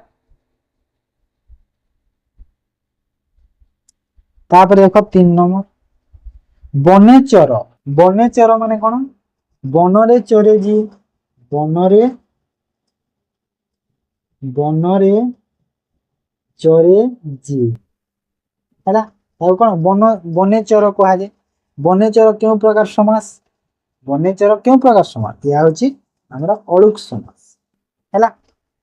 Speaker 1: तापर देखो 3 नंबर बनेचर माने कोन बनरे चरे जी बनरे चरे जी हैला और कोन बनेचर कहा जे बनेचर क्यों प्रकार समास बनेचर क्यों प्रकार समास या होची हमरा अळुक समास हैला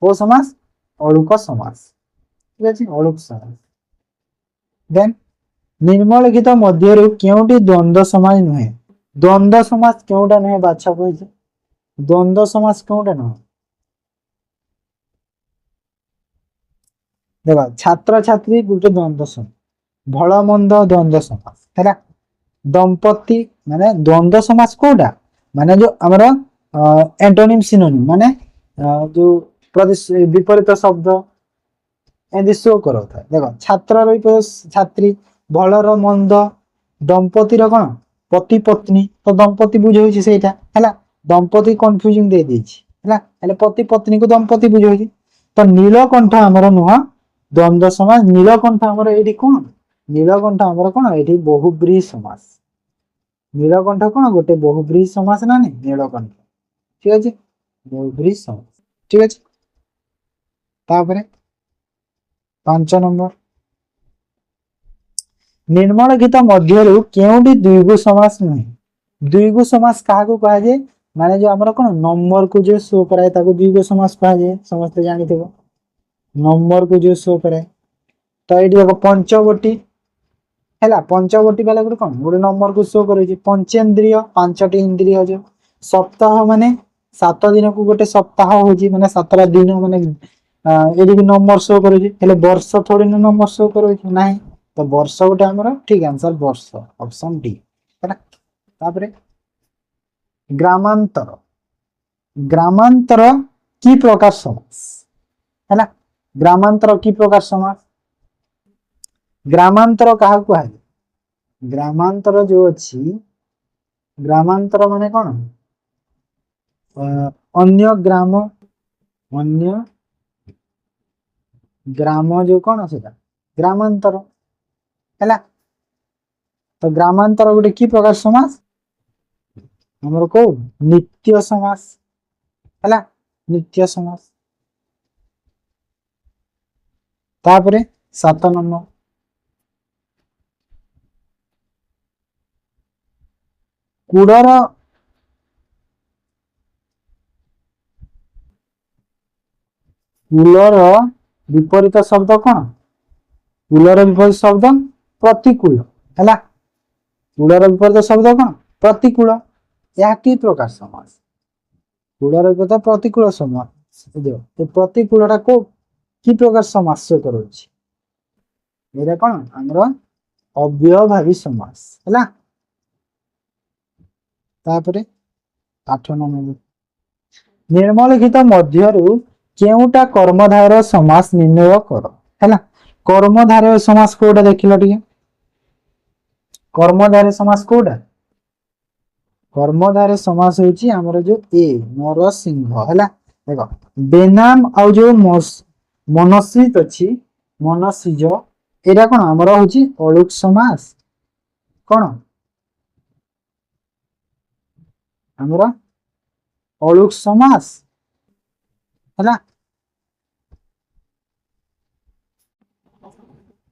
Speaker 1: ओ समास अळुक समास ठीक अछि अळुक समास देन निम्नलिखित मध्यरु केउटी द्वंद्व समाज नुहे द्वंद्व समाज केउटा नुहे बाछा कहिছে द्वंद्व समाज केउटा नुहे देखो छात्र छात्री गोटे द्वंद्व समाज भल मंद द्वंद्व समाज है दंपति माने द्वंद्व समाज कोटा माने जो हमर एंटोनिम सिनोनिम माने जो विपरीत शब्द एंदी शो करो था देखो छात्र रो छात्री भलर मंद दंपति रो कोन पति पत्नी तो दंपति बुझौछि सेटा हैला दंपति कंफ्यूजिंग दे देछि हैला हेले पति पत्नी को दंपति बुझौछि तो नीलकंठ हमर नुह द्वंद्व समाज नीलकंठ हमर एठी कोन नीलकंठ हमर कोन एठी बहुब्रीहि समास नीलकंठ कोन गोटे बहुब्रीहि समास ना नहीं नीलकंठ ठीक अछि बहुब्रीहि समास ठीक अछि तापरे 5 नंबर निम्नलिखित मध्यरु केउटी द्विगु समास नहीं द्विगु समास काहा को कहा जे माने जो हमर कोन नंबर को जो शो कराय ताको द्विगु समास कहा जे समस्त जानि थिबो नंबर को जो शो कराय तो एठी देखो पंचवटी हैला पंचवटी वाला गुड कोन गुड नंबर को शो करे जे पंचेंद्रिय पांचटी इंद्रिय जो सप्ताह माने 7 दिन को गोटे सप्ताह होजी माने 7 दिन माने एडी भी नंबर शो करे जे हेले वर्ष थोड़ी नंबर शो करे जे नाही तो वर्ष गोटे हमर ठीक आंसर वर्ष ऑप्शन डी हैला तापरे ग्रामांतर ग्रामांतर की प्रकार समास हैला ग्रामांतर की प्रकार समास ग्रामांतर कहा को है ग्रामांतर जो अछि ग्रामांतर माने कोन अन्य ग्राम जो कोन सेटा ग्रामांतर हैला तो ग्रामांतर गोटे की प्रकार समास हमर को नित्य समास हैला नित्य समास तापरे 7 नंबर कुडर कूलर विपरीत शब्द कौन कूलर विपरीत शब्द प्रतिकूल हैला कूलर विपरीत शब्द कौन प्रतिकूल या की प्रकार समास कूलर विपरीत प्रतिकूल समास तो प्रतिकूलटा को की प्रकार समास करोछि एरा कौन हमर अव्ययभावी समास हैला तापरे 8 नंबर निम्नलिखित मध्यरु केउटा कर्मधारय समास निर्णय कर हैला कर्मधारय समास कोडा देखिलो टिके कर्मधारय समास कोडा कर्मधारय समास होची हमर जो ए नरसिंह हैला देखो बेनाम आ जो मनस्वित अछि मनस्विज एरा कोन हमर होची अलुक समास कोन हमरा अलुक समास हैला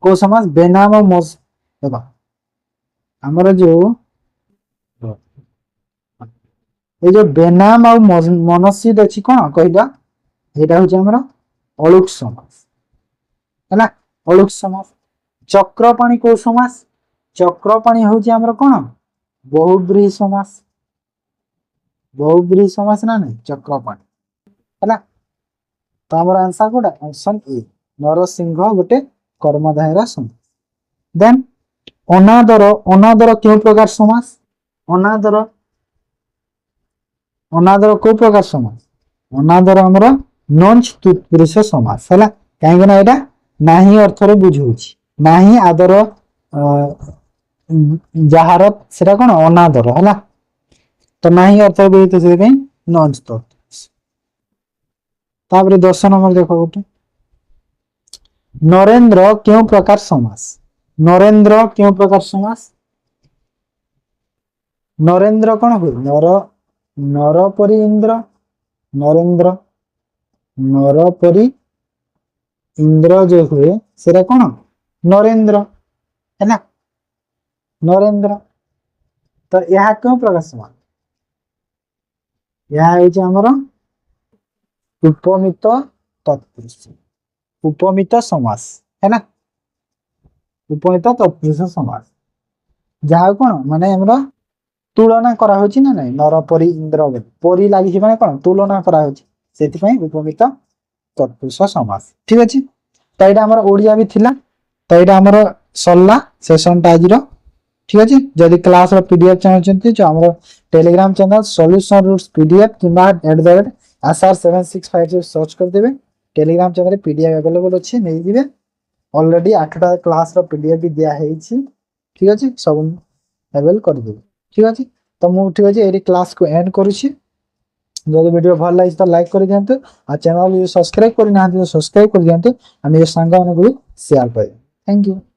Speaker 1: को समास बेनाम मस देखो हमरा जो ए जो बेनाम आ मनस्वित अछि कोन कहिबा एटा होची हमरा अलुक समास हैला अलुक समास चक्रपाणी को समास चक्रपाणी होची हमरा कोन बहुब्रीहि समास ना नहीं चक्रपाणी हैला तो हमर आंसर कोडा ऑप्शन ए नरसिंह गोटे कर्मधारय समास देन अनादर अनादर क्यों प्रकार समास अनादर अनादर को प्रकार समास अनादर हमर नंच तत्पुरुष समास हैला काहे ना एटा नाही अर्थ रे बुझौछि नाही आदर जहार सेटा कोन अनादर हैला तो नाही अर्थ बुझितो से कहीं नंच तत्पुरुष तापरे 10 नंबर देखो गोटे नरेंद्र क्यों प्रकार समास नरेंद्र क्यों प्रकार समास नरेंद्र कौन हुए नर नर परी इंद्र नरेंद्र नर परी इंद्र जो हुए सेरा कौन नरेंद्र है ना नरेंद्र तो यह क्यों प्रकार समास यह होची हमर उपमित तत्पुरुष उपमित समास है ना ଉପମିତ ତତ୍ପୁରୁଷ ସମାସ ଯାହା କଣ ମାନେ ଆମର ତୁଳନା କରାହଉଛି ନା ନାଇଁ ନର ପରି ଇନ୍ଦ୍ର ପରି ଲାଗିଛି ମାନେ କଣ ତୁଳନା କରାହଉଛି ସେଥିପାଇଁ ଉପମିତ ତତ୍ପୁରୁଷ ସମାସ ଠିକ ଅଛି ତ ଏଇଟା ଆମର ଓଡିଆ ବି ଥିଲା ତ ଏଇଟା ଆମର ସରିଲା ସେସନଟା ଆଜିର ঠিক আছে যদি ক্লাস ର পিডিএফ ଚାହୁଁଛନ୍ତି ଯେ ଆମର Telegram channel solution roots PDF କିମ୍ବା @SR7652 ସର୍ଚ୍ଚ କରିଦେବେ ଟେଲିଗ୍ରାମ ଚ୍ୟାନେଲରେ ପିଡିଏଫ ଆଭେଲେବଲ ଅଛି ନେଇଯିବେ ଅଲରେଡି 8ଟା କ୍ଲାସ ର ପିଡିଏଫ ବି ଦିଆ ହେଇଛି ঠিক আছে ସବୁ ଆଭେଲ କରିଦେବେ ঠিক ଅଛି ତ ମୁଁ ঠিক ଅଛି ଏଇଠି କ୍ଲାସକୁ ଏଣ୍ଡ କରୁଛି ଯଦି ଭିଡିଓ ଭଲ ଲାଗିଛି ତ ଲାଇକ୍ କରିଦିଅନ୍ତୁ ଆଉ ଚ୍ୟାନେଲ ଯଦି ସବସ୍କ୍ରାଇବ କରିନାହାନ୍ତି ତ ସବସ୍କ୍ରାଇବ କରିଦିଅନ୍ତୁ ଆଉ ନିଜ ସାଙ୍ଗମାନଙ୍କୁ ବି ସେୟାର କରିବେ ଥ୍ୟାଙ୍କ ୟୁ